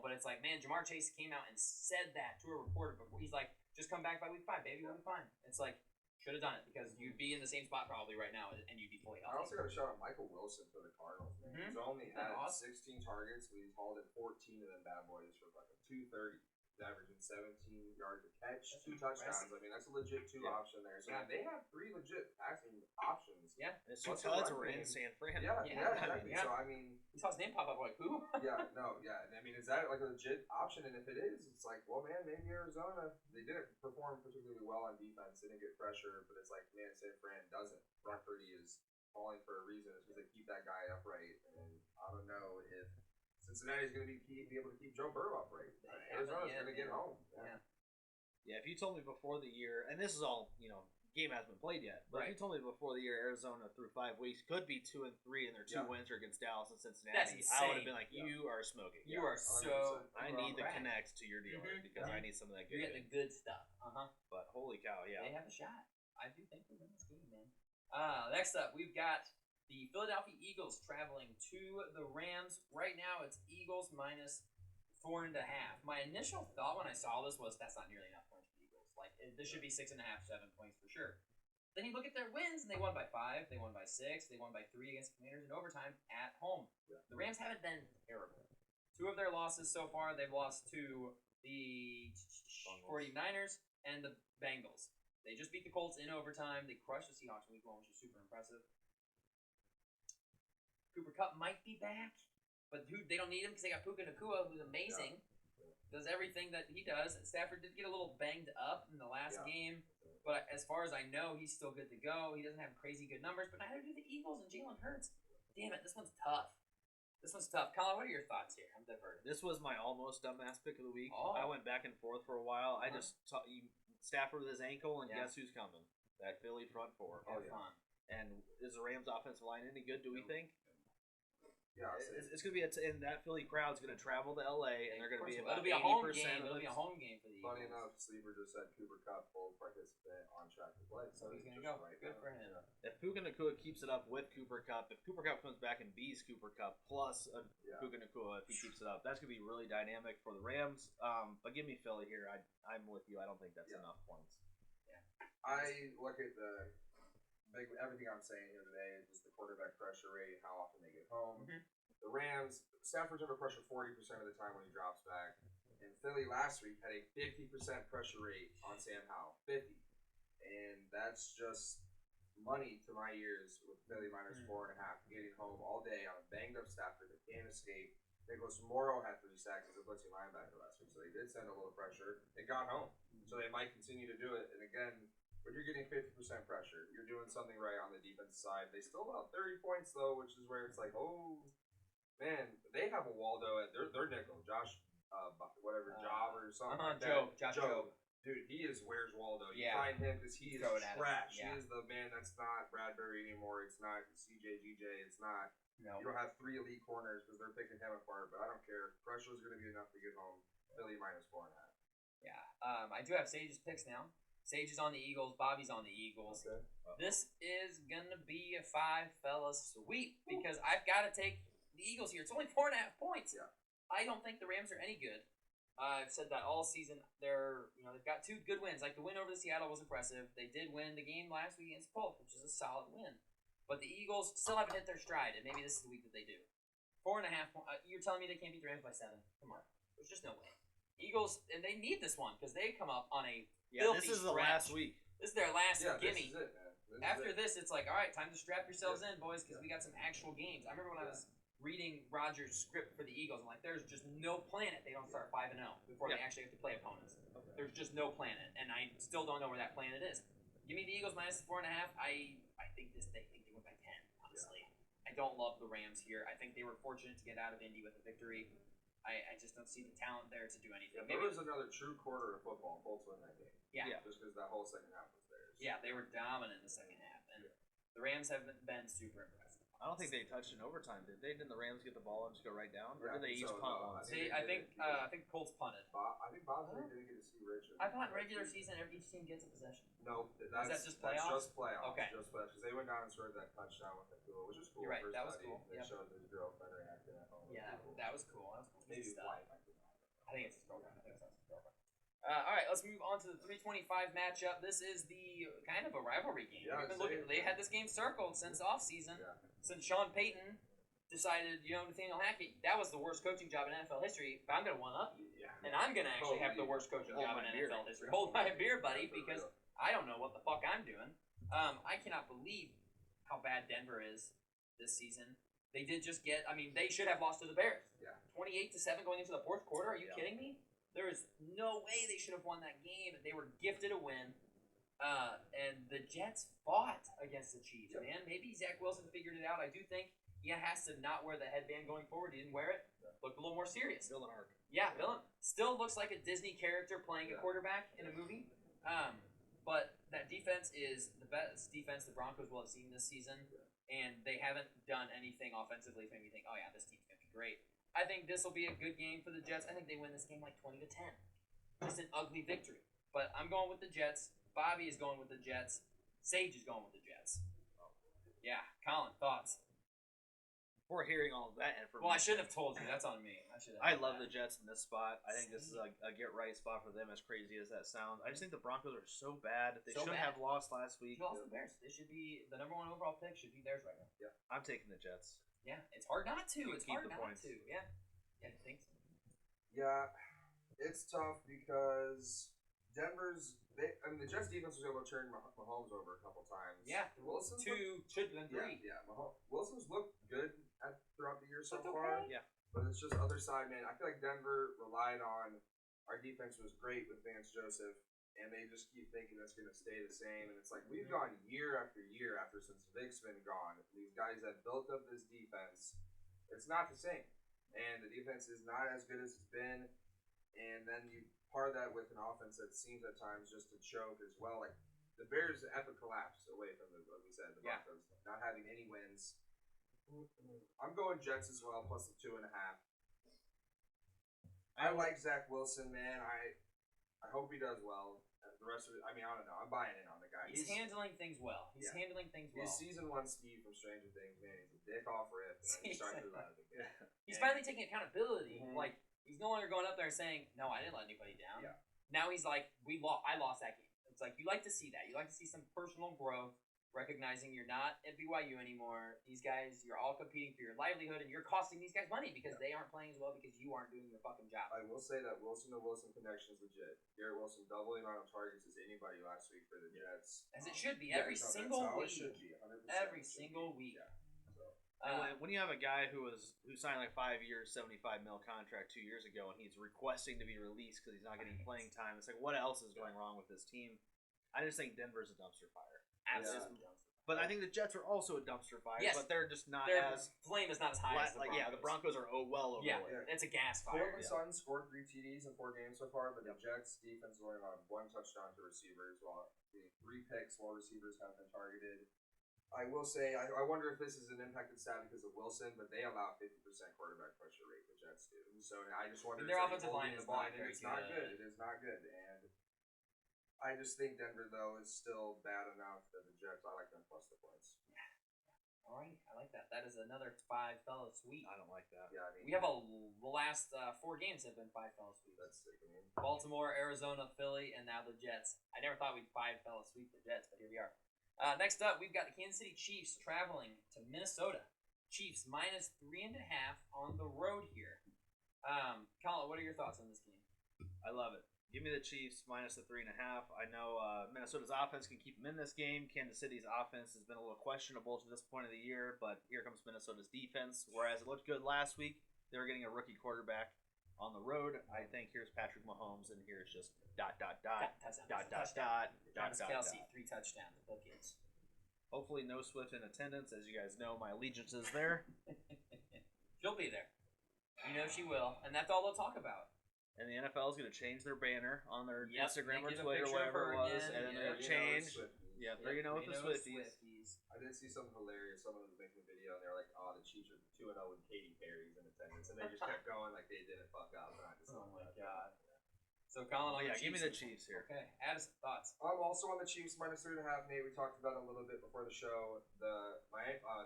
but it's like, man, Jamar Chase came out and said that to a reporter before. He's like, just come back by week 5, baby, we'll be fine. It's like, should have done it because you'd be in the same spot probably right now and you'd be fully I healthy. also got to shout out Michael Wilson for the Cardinals, man. He's only had 16 targets, but he's hauled in 14 of them bad boys for like a 230. He's averaging 17 yards a catch, That's 2 touchdowns. impressive. I mean, that's a legit 2 option there. So they have 3 legit passing options. Yeah. And his 2 tuds were in San Fran. Yeah, exactly. Yeah. So, I mean, You saw his name pop up, like, who? yeah. I mean, is that like a legit option? And if it is, it's like, well, man, maybe Arizona, they didn't perform particularly well on defense. They didn't get pressure, but it's like, man, San Fran doesn't. Brock Purdy is falling for a reason. It's because they keep that guy upright. And I don't know if Cincinnati's going to be able to keep Joe Burrow upright. Arizona's going to get home. Yeah, if you told me before the year, and this is all, game hasn't been played yet, but if you told me before the year Arizona through 5 weeks could be 2-3 and their 2 wins are against Dallas and Cincinnati, I would have been like, you are smoking. You are so. I need the connect to your dealer because I need some of that good. You get the good stuff. But holy cow, yeah. They have a shot. I do think they win this game, man. Next up, we've got the Philadelphia Eagles traveling to the Rams. Right now, it's Eagles minus 4.5. My initial thought when I saw this was that's not nearly enough points for the Eagles. Like this should be 6.5, 7 points for sure. Then you look at their wins, and they won by 5, they won by 6, they won by 3 against Commanders in overtime at home. The Rams haven't been terrible. 2 of their losses so far, they've lost to the 49ers and the Bengals. They just beat the Colts in overtime. They crushed the Seahawks in week 1, which is super impressive. Cooper Kupp might be back, but they don't need him because they got Puka Nacua, who's amazing. Does everything that he does. Stafford did get a little banged up in the last game, but as far as I know, he's still good to go. He doesn't have crazy good numbers, but neither do the Eagles and Jalen Hurts. Damn it, this one's tough. Colin, what are your thoughts here? I'm diverted. This was my almost dumbass pick of the week. Oh. I went back and forth for a while. I just Stafford with his ankle, and guess who's coming? That Philly front 4. Fun. And is the Rams' offensive line any good, do we think? Yeah, it's going to be and that Philly crowd's going to travel to LA, and they're going to be about It'll be a 80%. home game. It'll be a home game for the Eagles. Funny enough, Sleeper just said Cooper Kupp full participant on track to play. So he's going to go. Good for him. If Puka Nacua keeps it up with Cooper Kupp, if Cooper Kupp comes back and beats Cooper Kupp plus Puka Nacua, if he keeps it up, that's going to be really dynamic for the Rams. But give me Philly here. I'm with you. I don't think that's enough points. Yeah. I look at everything I'm saying here today is just the quarterback pressure rate, how often they get home. The Rams, Stafford's under pressure 40% of the time when he drops back. And Philly last week had a 50% pressure rate on Sam Howell. 50. And that's just money to my ears with Philly minus 4.5. Getting home all day on a banged up Stafford that can't escape. Nicholas Morrow had 3 sacks as a blitzing linebacker last week, so they did send a little pressure. They got home. So they might continue to do it. And again, when you're getting 50% pressure, you're doing something right on the defense side. They still allowed 30 points, though, which is where it's like, oh, man, they have a Waldo at their nickel. Job or something like that. Joe. Dude, he is where's Waldo. You Yeah. find him because he is Throw it at him. trash. Yeah. He is the man that's not Bradbury anymore. It's not CJ, GJ. It's not. No. You don't have 3 elite corners because they're picking him apart, but I don't care. Pressure is going to be enough to get home. Philly minus 4.5. Yeah. I do have Sage's picks now. Sage is on the Eagles. Bobby's on the Eagles. Okay. This is going to be a 5-fella sweep because I've got to take the Eagles here. It's only 4.5 points. Yeah. I don't think the Rams are any good. I've said that all season. They've got 2 good wins. Like the win over the Seattle was impressive. They did win the game last week against Colts, which is a solid win. But the Eagles still haven't hit their stride, and maybe this is the week that they do. 4.5. You're telling me they can't beat the Rams by 7? Come on, there's just no way. Eagles, and they need this one because they come up on a filthy this is the stretch. last week. This is their last gimme. This is it, man. After this, it's like, all right, time to strap yourselves in, boys, because we got some actual games. I remember when I was reading Rodgers' script for the Eagles, I'm like, there's just no planet they don't start 5-0 before they actually have to play opponents. There's just no planet, and I still don't know where that planet is. Give me the Eagles minus 4.5. I think they win by 10. Honestly, I don't love the Rams here. I think they were fortunate to get out of Indy with a victory. I just don't see the talent there to do anything. Yeah, there was another true quarter of football. Colts win that game. Yeah. Just because that whole second half was theirs. Yeah, they were dominant in the second half, and the Rams haven't been super impressive. I don't think they touched in overtime, did they? Didn't the Rams get the ball and just go right down, or Yeah, did they each so, punt no, once? See, I think the Colts punted. I think Boston didn't get to see Richard. I thought regular season each team gets a possession. No, that that's just playoffs? That's just playoffs. Okay. Just playoffs. Because they went down and scored that touchdown with the cool, which is cool. You're right, for his that was buddy. cool, They yep. showed his girlfriend reacting at home. Yeah, that was cool. That was cool. Maybe Stuff. white. I think it's his girlfriend. I think it's his girlfriend. All right, let's move on to the 325 matchup. This is the kind of a rivalry game. Yeah, We've been looking, they had this game circled since offseason. Yeah. Since Sean Payton decided, Nathaniel Hackett, that was the worst coaching job in NFL history, but I'm going to one-up you. Yeah. And I'm going to actually have the worst coaching Hold job my in beer. NFL history. Hold my beer, buddy, Yeah, for because real. I don't know what the fuck I'm doing. I cannot believe how bad Denver is this season. They did just get, they should have lost to the Bears. Yeah. 28-7 going into the fourth quarter. Are you Yeah. kidding me? There is no way they should have won that game. They were gifted a win. And the Jets fought against the Chiefs, Yep. man. Maybe Zach Wilson figured it out. I do think he has to not wear the headband going forward. He didn't wear it. Looked a little more serious. Dylan Ark. Yeah, Villain still looks like a Disney character playing a Yeah. quarterback in a movie. But that defense is the best defense the Broncos will have seen this season, and they haven't done anything offensively to make me think, oh yeah, this team's gonna be great. I think this will be a good game for the Jets. I think they win this game like 20-10. Just an ugly victory. But I'm going with the Jets. Bobby is going with the Jets. Sage is going with the Jets. Yeah, Colin, thoughts? Before hearing all of that information, Well, I shouldn't have told you. That's on me. I love the Jets in this spot. I think this is a get-right spot for them, as crazy as that sounds. I just think the Broncos are so bad. They So shouldn't bad. have lost last week. You lost the Bears. They should be the number one overall pick. Should be theirs right now. I'm taking the Jets. Yeah, it's hard not to. It's Keep hard the not points. to. Yeah. Yeah, I think so. Yeah, it's tough because the Jets defense was able to turn Mahomes over a couple times. Yeah, Wilson's two should have been three. Yeah, Wilson's looked good throughout the year so Looked far. okay. Yeah. But it's just other side, man. I feel like Denver relied on our defense was great with Vance Joseph, and they just keep thinking that's going to stay the same. And it's like we've gone year after year since Vic's been gone. These guys that built up this defense, it's not the same, and the defense is not as good as it's been. And then you part of that with an offense that seems at times just to choke as well. Like the Bears' epic collapse away from like we said, the Yeah. Broncos not having any wins. I'm going Jets as well, plus the 2.5. I like Zach Wilson, man. I hope he does well. The rest of it, I don't know. I'm buying in on the guy. He's handling things well. He's Yeah. handling things well. He's season one Steve from Stranger Things, man. He's a dick off rip, and he starts to let it again. He's finally taking accountability. Mhm. Like he's no longer going up there saying, "No, I didn't let anybody down." Yeah. Now he's like, I lost that game." It's like you like to see that. You like to see some personal growth, recognizing you're not at BYU anymore. These guys, you're all competing for your livelihood, and you're costing these guys money because they aren't playing as well because you aren't doing your fucking job. I will say that Wilson to Wilson connection is legit. Garrett Wilson double the amount of targets as anybody last week for the Jets. As it should be Yeah, every no, that's single how it week. should be, 100%. Every It should single be. week. Yeah. So, And when you have a guy who signed like 5 years, $75 million contract 2 years ago, and he's requesting to be released because he's not getting playing time, it's like what else is going wrong with this team? I just think Denver's a dumpster fire. Absolutely. But I think the Jets are also a dumpster fire. Yes. But they're just not Their as flame is not as high as the Broncos. the Broncos are well over Yeah, it. it's a gas fire. Courtland Sutton scored 3 TDs in 4 games so far, but the Jets defense only allowed 1 touchdown to receivers, while getting 3 picks while receivers have been targeted. I will say, I wonder if this is an impacted stat because of Wilson, but they allow 50% quarterback pressure rate. The Jets do. So I just wonder. And their if offensive holding line the is ball not in, very it's not good. good. It is not good, and I just think Denver though is still bad enough that the Jets. I like them plus the points. All right, I like that. That is another 5 fellow sweep. I don't like that. Yeah, I mean We have the last 4 games have been 5 fellow sweeps. that's sick. I mean, Baltimore, Arizona, Philly, and now the Jets. I never thought we'd 5 fellow sweep the Jets, but here we are. Next up, we've got the Kansas City Chiefs traveling to Minnesota. Chiefs minus 3.5 on the road here. Colin, what are your thoughts on this game? I love it. Give me the Chiefs minus the 3.5. I know Minnesota's offense can keep them in this game. Kansas City's offense has been a little questionable to this point of the year, but here comes Minnesota's defense. Whereas it looked good last week, they were getting a rookie quarterback on the road. I think here's Patrick Mahomes, and here's just dot, dot, dot, dot, dot, dot, Travis dot, Kelsey, dot. 3 touchdowns. Bookends. Hopefully no Swift in attendance. As you guys know, my allegiance is there. She'll be there. You know she will, and that's all they'll talk about. And the NFL is going to change their banner on their Yep, Instagram or they get a Twitter, picture of whatever her it was, again, and then yeah. they're going to change. Yeah, 3-0 with the Swifties. I did see something hilarious. Someone was making a video and they were like, "Oh, the Chiefs are 2-0 with Katy Perry's in attendance," and they just kept going like they didn't fuck up. And I just Oh my god. So Colin, on the Give me Chiefs. the Chiefs here. Okay, Addison, thoughts? I'm also on the Chiefs -3.5. Nate, we talked about it a little bit before the show. The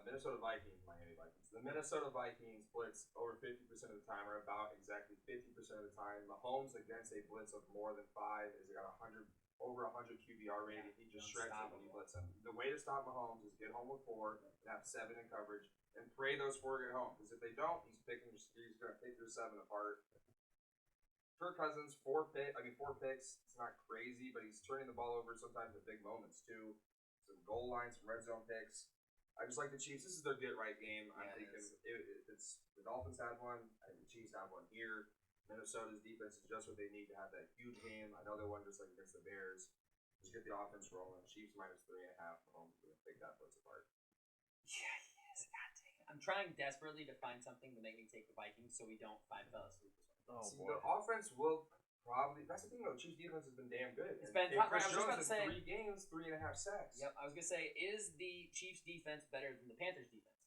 Minnesota Vikings, Miami Vikings. The Minnesota Vikings blitz over 50% of the time, or about exactly 50% of the time. Mahomes against a blitz of more than 5 is got over 100 QBR rating. He just shreds it when you blitz him. The way to stop Mahomes is get home with 4 and have 7 in coverage, and pray those 4 get home. Because if they don't, he's going to pick your 7 apart. Kirk Cousins, 4 picks. It's not crazy, but he's turning the ball over sometimes in big moments too. Some goal lines, some red zone picks. I just like the Chiefs. This is their get right game. I'm thinking it's the Dolphins had one. I think the Chiefs have one here. Minnesota's defense is just what they need to have that huge game. I know they won just like against the Bears. Just get the offense rolling. Chiefs -3.5. Mahomes is going to pick that blitz apart. Yeah, yes. God dang it. I'm trying desperately to find something to make me take the Vikings so we don't fell asleep. Oh, See, boy. the offense will probably. That's the thing though. Chiefs defense has been damn good. It's been top. top. Chris I was just about Jones to say. in 3 games, 3.5 sacks. Yep, I was gonna say, is the Chiefs defense better than the Panthers defense?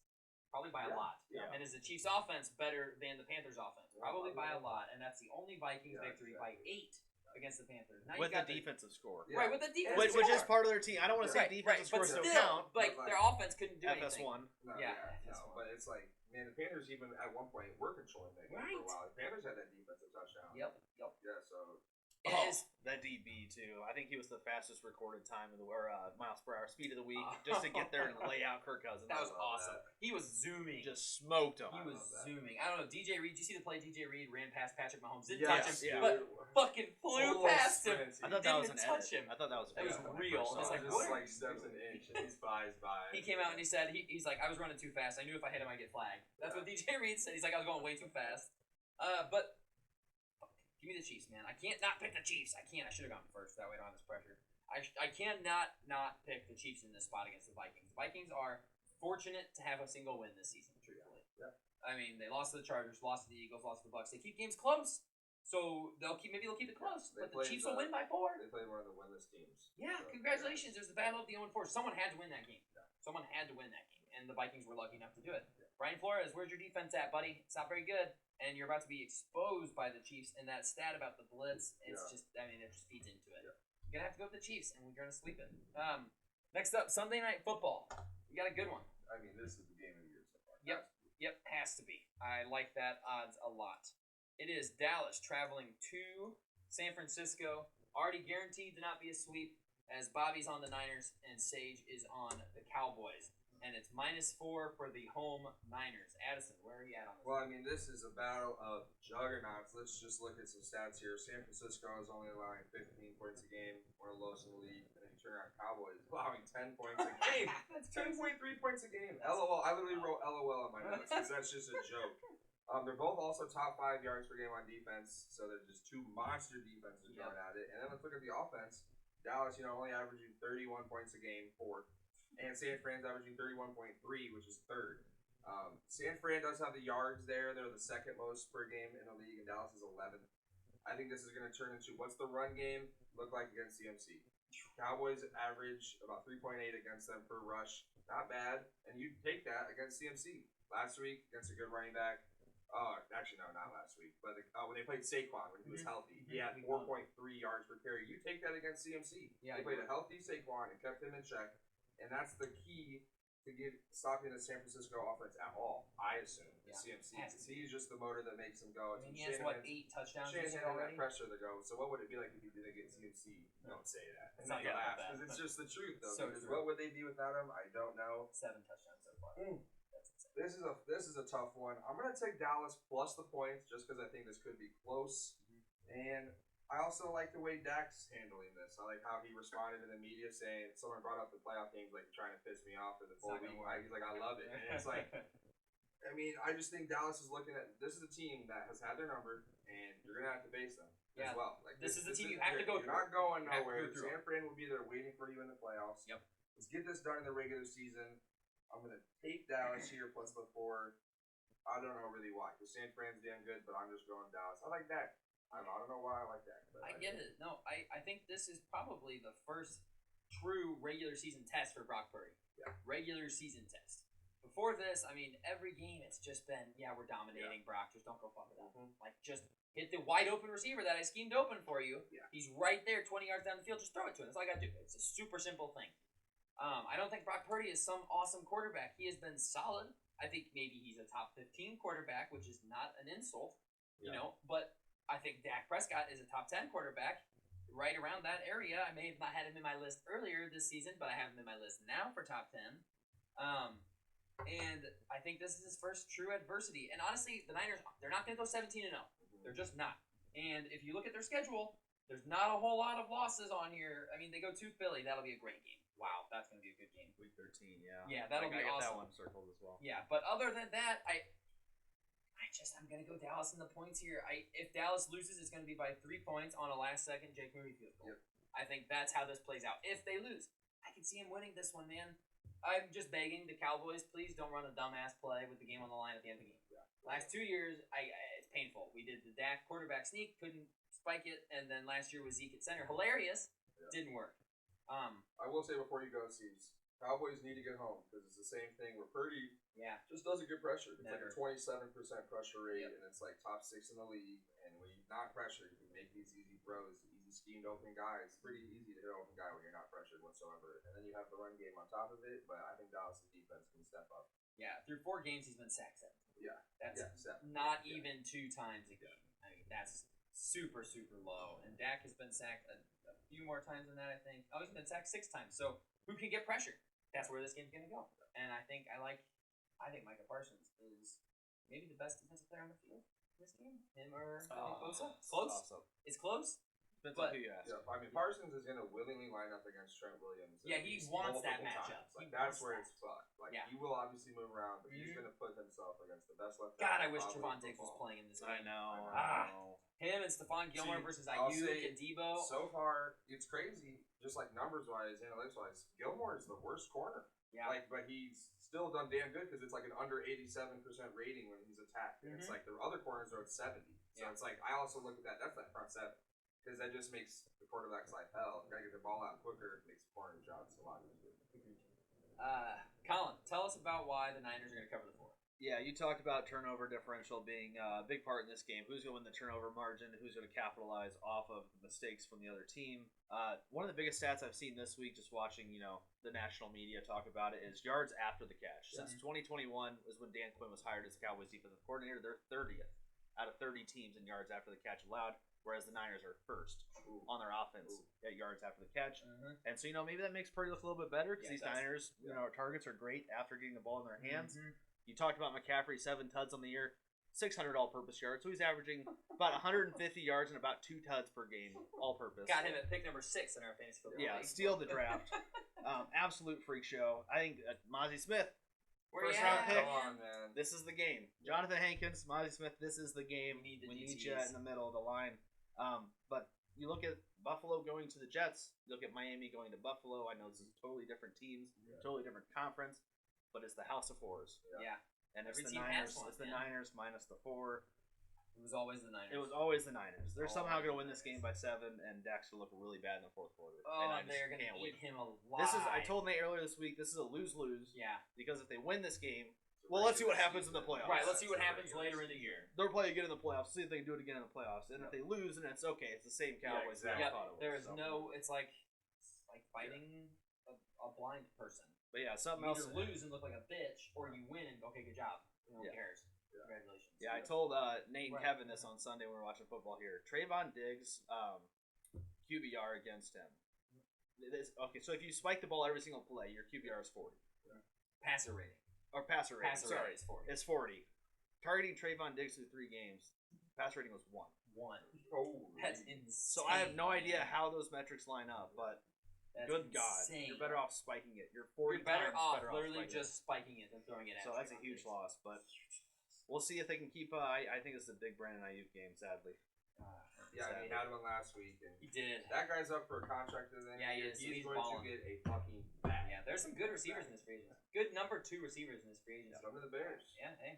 Probably by a Yeah, lot. yeah. And is the Chiefs offense better than the Panthers offense? Probably by a lot. And that's the only Vikings Yeah, victory exactly. by 8 against the Panthers. Now With you got the defensive score. Yeah. Right, with the defense. Which is part of their team. I don't want to say right, defensive but scores don't still, count. like but their offense couldn't do anything. FS1. No, Yeah, no, FS1. but it's like, man, the Panthers even at one point were controlling that game for a Right. while. The Panthers had that defensive touchdown. Yep. Yeah, so It is. That DB too. I think he was the fastest recorded time of the miles per hour speed of the week, just to get there and lay out Kirk Cousins. That was I love awesome. He was zooming. Just smoked him. He was love that. zooming. I don't know. DJ Reed. Did you see the play? DJ Reed ran past Patrick Mahomes. Didn't Yes, touch him, yeah. but fucking flew Full past him. sprinting. I thought that was didn't an touch edit. him. I thought that was That was fake when I real. first It's saw like, it. just what? like steps an inch and he's flies by. He came out and he said, he's like, I was running too fast. I knew if I hit him, I'd get flagged. That's what DJ Reed said. He's like, I was going way too fast. But give me the Chiefs, man. I can't not pick the Chiefs. I can't. I should have gone first. That way I don't have this pressure. I cannot not pick the Chiefs in this spot against the Vikings. The Vikings are fortunate to have a single win this season, truthfully. Yeah. I mean, they lost to the Chargers, lost to the Eagles, lost to the Bucks. They keep games close. So maybe they'll keep it close. They But the played Chiefs will win by 4. They played one of the winless teams. Yeah, So, congratulations. It was the battle of the 0-4. Someone had to win that game. Someone had to win that game. And the Vikings were lucky enough to do it. Brian Flores, where's your defense at, buddy? It's not very good. And you're about to be exposed by the Chiefs. And that stat about the blitz, it's just, I mean, it just feeds into it. Yeah. You're going to have to go with the Chiefs, and we're going to sleep it. Next up, Sunday Night Football. We got a good one. I mean, this is the game of the year so far. Yep, has to be. I like that odds a lot. It is Dallas traveling to San Francisco. Already guaranteed to not be a sweep, as Bobby's on the Niners and Sage is on the Cowboys. And it's -4 for the home Niners. Addison, where are you at on this? Well, I mean, this is a battle of juggernauts. Let's just look at some stats here. San Francisco is only allowing 15 points a game, one of the lowest in the league. And then you turn around Cowboys allowing 10 points a game. That's 10.3 points a game. LOL. I literally wrote LOL on my notes because that's just a joke. They're both also top 5 yards per game on defense, so they're just 2 monster defenses going at it. And then let's look at the offense. Dallas, only averaging 31 points a game, 4th. And San Fran's averaging 31.3, which is 3rd. San Fran does have the yards there. They're the 2nd most per game in the league, and Dallas is 11th. I think this is going to turn into what's the run game look like against CMC. Cowboys average about 3.8 against them per rush. Not bad. And you take that against CMC. Last week, against a good running back. Actually, no, not last week. But when they played Saquon, when he was healthy, he had 4.3 yards per carry. You take that against CMC. Yeah, They played a healthy Saquon and kept him in check. And that's the key to stopping the San Francisco offense at all, I assume. Yeah. CMC. Because he's just the motor that makes him go. I mean, he has, 8 touchdowns this year Shanahan already? that pressure to go. So what would it be like if you didn't get CMC? Don't say that. It's not gonna happen, Because it's just the truth, though. So because true. what would they be without him? I don't know. 7 touchdowns so far. That's insane. This is a tough one. I'm gonna take Dallas plus the points just because I think this could be close, and I also like the way Dak's handling this. I like how he responded in the media saying someone brought up the playoff games like trying to piss me off for the full not week. gonna work. He's like, I love it, and it's like, I mean, I just think Dallas is looking at this is a team that has had their number, and you're gonna have to face them Yeah. as well. Like This is the team you have to go You're through. not going You have to go nowhere. through. San Fran will be there waiting for you in the playoffs. Yep. Let's get this done in the regular season. I'm going to take Dallas here plus the 4. I don't know really why, because San Fran's damn good, but I'm just going Dallas. I like that. I don't know why I like that. But I get it. No, I think this is probably the first true regular season test for Brock Purdy. Yeah. Regular season test. Before this, I mean, every game it's just been, we're dominating Brock. Just don't go fuck it up. Like, just hit the wide open receiver that I schemed open for you. Yeah. He's right there, 20 yards down the field. Just throw it to him. That's all I got to do. It's a super simple thing. I don't think Brock Purdy is some awesome quarterback. He has been solid. I think maybe he's a top 15 quarterback, which is not an insult, you know. But I think Dak Prescott is a top 10 quarterback, right around that area. I may have not had him in my list earlier this season, but I have him in my list now for top 10. And I think this is his first true adversity. And honestly, the Niners, they're not going to go 17-0. They're just not. And if you look at their schedule, there's not a whole lot of losses on here. I mean, they go to Philly. That'll be a great game. Wow, that's going to be a good game. Week 13, yeah. Yeah, that'll be I got awesome. that one circled as well. Yeah, but other than that, I'm going to go Dallas in the points here. If Dallas loses, it's going to be by 3 points on a last-second Jake Moody field goal. Yep. I think that's how this plays out. If they lose, I can see him winning this one, man. I'm just begging the Cowboys, please don't run a dumbass play with the game on the line at the end of the game. Yeah. Last 2 years, it's painful. We did the Dak quarterback sneak, couldn't spike it, and then last year was Zeke at center. Hilarious, didn't work. I will say before you go, Steves, Cowboys need to get home because it's the same thing where Purdy just doesn't get pressure. It's Never. like a 27% pressure rate, Yep. and it's like top 6 in the league. And when you're not pressured, you can make these easy throws, easy schemed open guys. It's pretty easy to hit an open guy when you're not pressured whatsoever. And then you have the run game on top of it, but I think Dallas' defense can step up. Yeah, through 4 games, he's been sacked 7. Yeah. That's Step. not even 2 times a game. I mean, that's super, super low. And Dak has been sacked a few more times than that, I think. Oh, he's been sacked 6 times. So who can get pressure? That's where this game's going to go. And I think Micah Parsons is maybe the best defensive player on the field this game. Him or Bosa? Close? It's close? Depends But- on who you ask. Yeah, I mean, Parsons is going to willingly line up against Trent Williams. Yeah, at he least wants that multiple matchup. times. Like, He that's wants where that. it's fucked. Like, Yeah. he will obviously move around, but he's Mhm. going to put himself against the best left God, I tackle wish probably Trevon in Diggs was football. playing in this game. I know. Ah. I know. Him and Stephon Gilmore See, versus I'll Ayuk say and Debo. So far, it's crazy. Just like numbers-wise, analytics-wise, Gilmore is the worst corner. Yeah. But he's still done damn good because it's like an under 87% rating when he's attacked. And it's like the other corners are at 70. So Yeah. it's like, I also look at that. That's that front seven. Because that just makes the quarterback's life hell. Gotta get the ball out quicker. It makes the corner jobs a lot easier. Colin, tell us about why the Niners are going to cover the 4. Yeah, you talked about turnover differential being a big part in this game. Who's going to win the turnover margin? Who's going to capitalize off of mistakes from the other team? One of the biggest stats I've seen this week, just watching the national media talk about it, is yards after the catch. Since 2021 was when Dan Quinn was hired as the Cowboys defensive coordinator, they're 30th out of 30 teams in yards after the catch allowed, whereas the Niners are first on their offense at yards after the catch. And so maybe that makes Purdy look a little bit better because these Niners, targets are great after getting the ball in their hands. You talked about McCaffrey, 7 tuds on the year, 600 all-purpose yards. So he's averaging about 150 yards and about 2 tuds per game, all-purpose. Got him at pick number 6 in our fantasy football Yeah, league. steal the draft. Absolute freak show. I think Mozzie Smith, Where first you round at? pick. Come on, man. this is the game. Jonathan Hankins, Mozzie Smith, this is the game. We need the you DTs. in the middle of the line. But you look at Buffalo going to the Jets. You look at Miami going to Buffalo. I know this is totally different teams, totally different conference, but it's the House of Horrors. Yeah. And it's Every the team Niners. has one, It's the man. Niners minus the 4. It was always the Niners. It was always the Niners. They're somehow Always going to win the this game by 7, and Dak's going to look really bad in the 4th quarter. Oh, and I and they're just going to can't eat wait. him alive. I told Nate earlier this week, this is a lose-lose. Yeah. Because if they win this game, well, let's see what happens in the playoffs. Right, let's see what happens later in the year. they'll play again in the playoffs. See if they can do it again in the playoffs. And if they lose, then it's okay. It's the same Cowboys that I Yep. thought it was. There is So. no, it's like fighting a blind person. But yeah, You something else. either lose and look like a bitch, or you win and okay, good job. No one Yeah. cares. Congratulations. Yeah, I told Nate and Right. Kevin this on Sunday when we were watching football here. Trayvon Diggs, QBR against him. Okay, so if you spike the ball every single play, your QBR is 40. Passer rating. Or passer rating. Passer sorry. rating is 40. It's 40. Targeting Trayvon Diggs through 3 games, pass rating was 1. 1. Oh, That's insane. So I have no idea how those metrics line up, but That's good insane. God, you're better off spiking it. You're 40 You're better times off better literally spiking just spiking it than throwing it it. at So that's a Trayvon huge Diggs. loss, but we'll see if they can keep. I think it's a big Brandon Ayuk game, sadly. Yeah, I mean, he had one last week, and He did. that guy's up for a contract in the Yeah, he year. is. He's, He's going balling. to get a fucking bag. Yeah, there's some good receivers in this free agency. Good number 2 receivers in this free agency. Some of the Bears. Yeah, hey.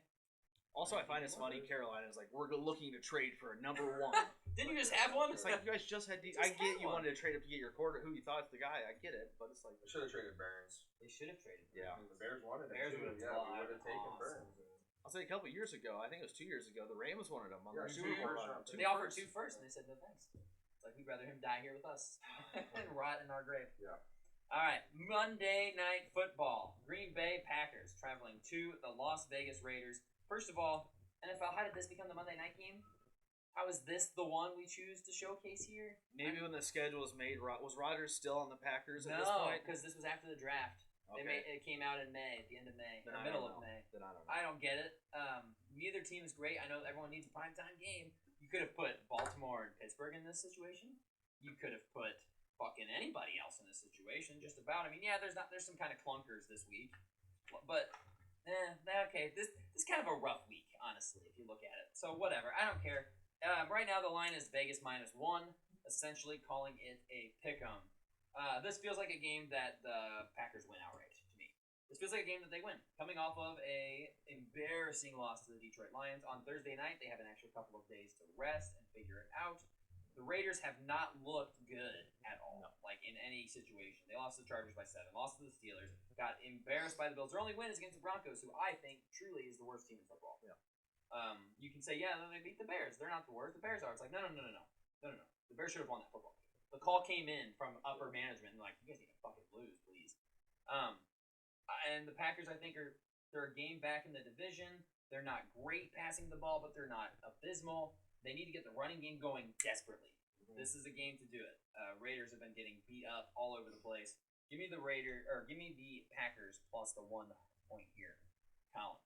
Also, I find it's funny. Carolina's like, we're looking to trade for a number 1. Didn't you just have one? It's like you guys just had. I get you wanted to trade up to get your quarter. Who you thought was the guy? I get it, but it's like They should have traded Burns. They should have traded. yeah. I mean, the Bears wanted Bears him. would've Yeah, we bought would have taken awesome. Burns. I'll say a couple years ago. I think it was 2 years ago. The Rams wanted him on Yeah, their 2 Super Bowl first run. round. Two They offered firsts. 2 first, and they said no thanks. It's like we'd rather him die here with us and rot in our grave. Yeah. All right, Monday Night Football. Green Bay Packers traveling to the Las Vegas Raiders. First of all, NFL, how did this become the Monday night game? How is this the one we choose to showcase here? Maybe when the schedule was made, was Rodgers still on the Packers at this No, point? because this was after the draft. Okay. It came out in May, at the end of May, Then or I middle don't of know. May. Then I don't know. I don't get it. Neither team is great. I know everyone needs a primetime game. You could have put Baltimore and Pittsburgh in this situation. You could have put fucking anybody else in this situation. Just about. I mean, yeah, there's some kind of clunkers this week, but okay. This is kind of a rough week, honestly, if you look at it. So whatever. I don't care. Right now the line is Vegas -1, essentially calling it a pick'em. This feels like a game that the Packers win outright to me. This feels like a game that they win. Coming off of a embarrassing loss to the Detroit Lions on Thursday night, they have an extra couple of days to rest and figure it out. The Raiders have not looked good at all, like in any situation. They lost to the Chargers by 7, lost to the Steelers, got embarrassed by the Bills. Their only win is against the Broncos, who I think truly is the worst team in football. Yeah. You can say, yeah, they beat the Bears. They're not the worst. The Bears are. It's like, no. The Bears should have won that football game. The call came in from upper management and like, you guys need to fucking lose, please. And the Packers, I think, they're a game back in the division. They're not great passing the ball, but they're not abysmal. They need to get the running game going desperately. Mm-hmm. This is a game to do it. Raiders have been getting beat up all over the place. Give me the Packers plus the 1 point here. Colin.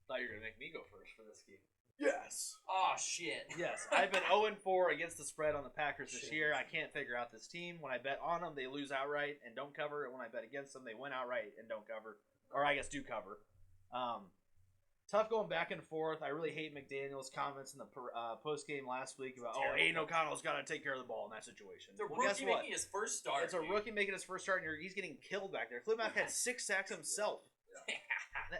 Thought you were gonna make me go first for this game. Yes. Oh shit. Yes, I've been 0-4 against the spread on the Packers this Shit. year. I can't figure out this team. When I bet on them, they lose outright and don't cover. And when I bet against them, they win outright and don't cover. Or I guess do cover. Tough going back and forth. I really hate McDaniel's comments in the post game last week about, Aiden O'Connell's got to take care of the ball in that situation. The Well, guess rookie what? making his first start. It's a rookie making his first start, and he's getting killed back there. Khalil Mack had 6 sacks himself.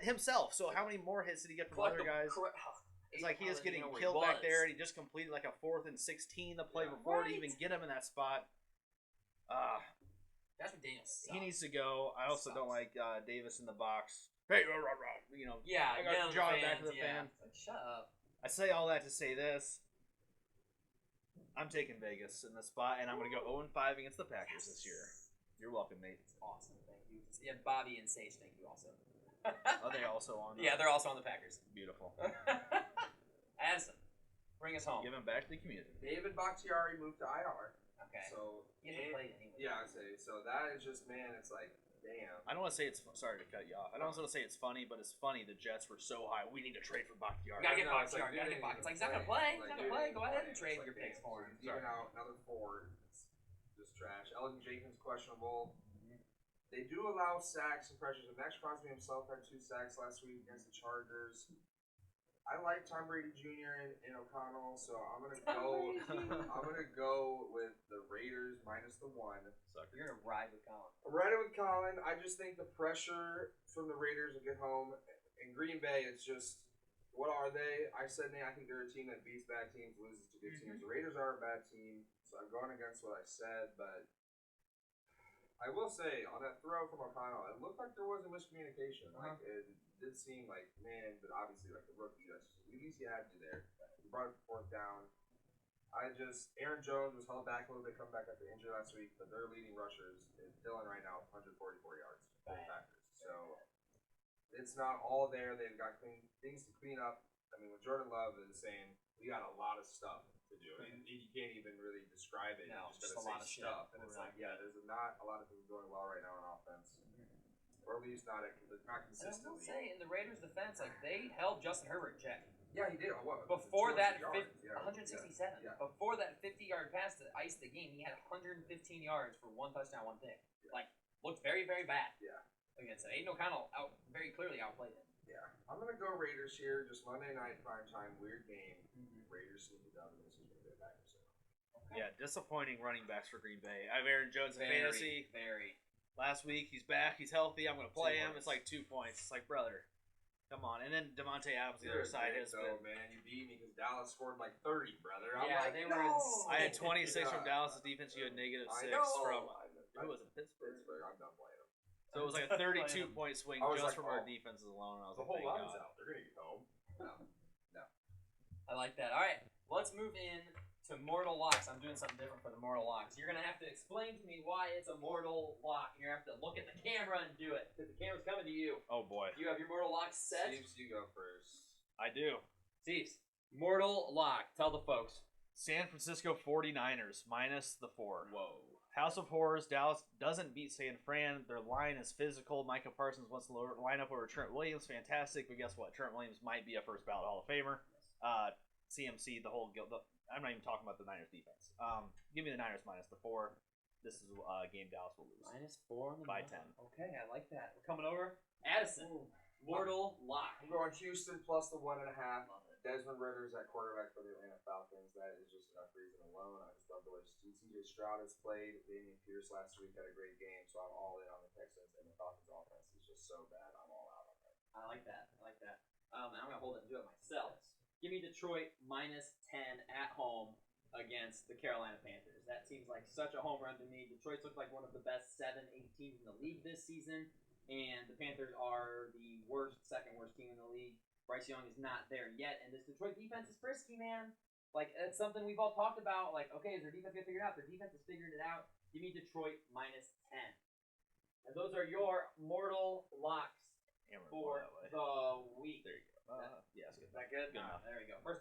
Himself. So how many more hits did he get from other guys? It's like he is getting killed back there, and he just completed like a 4th and 16 the play before to even get him in that spot. That's McDaniels. He needs to go. I also don't like Davis in the box. Hey, you know. Yeah, I got to jog back to the fan. Like, shut up. I say all that to say this. I'm taking Vegas in the spot, and I'm going to go 0-5 against the Packers this year. You're welcome, mate. Awesome, thank you. Yeah, Bobby and Sage, thank you also. Are they also on? Yeah, they're also on the Packers. Beautiful. Addison, bring us home. Give him back to the community. David Bakhtiari moved to IR. Okay. So He hasn't played anyway. yeah, I'd say so. That is just, man. It's like, damn. I don't want to say it's sorry to cut you off. I don't want to say it's funny, but it's funny. The Jets were so high. We need to trade for Bakhtiari. Gotta get No, it's Bakhtiari. like, Gotta get dude, Bakhtiari. It's like, he's he's not gonna play. He's like, not dude, gonna play. he's Go ahead and playing. trade It's your like, picks for him. He's even out another 4. It's just trash. Elgin Jenkins questionable. They do allow sacks and pressures. And Max Crosby himself had 2 sacks last week against the Chargers. I like Tom Brady Jr. and O'Connell, so I'm gonna go. I'm gonna go with the Raiders minus the 1. You're gonna ride with Colin. I'm riding with Colin. I just think the pressure from the Raiders will get home. In Green Bay, it's just, what are they? I think they're a team that beats bad teams, loses to good teams. The Raiders are a bad team, so I'm going against what I said, but I will say, on that throw from O'Connell, it looked like there was a miscommunication. Like, it did seem like, man, but obviously, like, the rookie, that's at least you had to there. You brought it to 4th down. Aaron Jones was held back a little bit, coming back after injury last week, but their leading rushers is Dillon right now, 144 yards for the Packers. So it's not all there. They've got things to clean up. I mean, when Jordan Love is saying, we got a lot of stuff to do, you can't even really describe it. No, you just gotta a lot say of shit. stuff. And it's like, yeah, there's not a lot of things going well right now on offense. Or at least not And I will consistently. say, in the Raiders' defense, like, they held Justin Herbert in check. Yeah, he did. What? Before that, 200 yards. 167. Yeah. Before that 50-yard pass to ice the game, he had 115 yards for 1 touchdown, 1 pick. Yeah. Like, looked very, very bad. Yeah. Against it. Aiden O'Connell very clearly outplayed him. Yeah. I'm going to go Raiders here. Just Monday night, primetime, weird game. Raiders sneak it down to the Green Bay Packers. Yeah, disappointing running backs for Green Bay. I have Aaron Jones in fantasy. Very. Last week, he's back. He's healthy. I'm going to play 2 him. points. It's like 2 points. It's like, brother, Come on. And then Devontae Adams, the You're other side, a has dick, though, been. man. You beat me because Dallas scored like 30, brother. I'm Yeah, like, they were no. insane. I had 26 from Yeah. Dallas' defense. You had -6 I know. from. I Who was it? Pittsburgh. Pittsburgh. I'm done playing them. So it was like a 32-point swing I was just like, from our oh. defenses alone. I was The like, whole thank line's God. out. They're gonna get home. No. I like that. All right, let's move in to Mortal Locks. I'm doing something different for the Mortal Locks. You're gonna have to explain to me why it's a Mortal Lock. You're gonna have to look at the camera and do it because the camera's coming to you. Oh boy. You have your Mortal Locks set. Steves, you go first. I do. Steve's Mortal Lock. Tell the folks. San Francisco 49ers -4. Whoa. House of Horrors, Dallas doesn't beat San Fran. Their line is physical. Micah Parsons wants to line up over Trent Williams. Fantastic. But guess what? Trent Williams might be a first ballot Hall of Famer. CMC, the whole I'm not even talking about the Niners defense. Give me the Niners -4. This is a game Dallas will lose. -4 on the By money. 10. Okay, I like that. We're coming over. Addison. Mortal Lock. I'm going Houston plus the 1.5. Love it. Desmond Ritter's at quarterback for the Atlanta Falcons. That is just enough reason alone. I just love the way CJ Stroud has played. Damian Pierce last week had a great game, so I'm all in on the Texans, and the Falcons offense is just so bad. I'm all out on that. I like that. I like that. I'm gonna hold it and do it myself. Give me Detroit -10 at home against the Carolina Panthers. That seems like such a home run to me. Detroit's looked like one of the best 7-8 teams in the league this season, and the Panthers are the second worst team in the league. Bryce Young is not there yet, and this Detroit defense is frisky, man. Like, it's something we've all talked about. Like, okay, is their defense going to figure it out? Their defense is figuring it out. Give me Detroit -10. And those are your Mortal Locks Hammer it for that way. the week. There you go. Yeah, that's good. Is that good? Good enough. There we go. First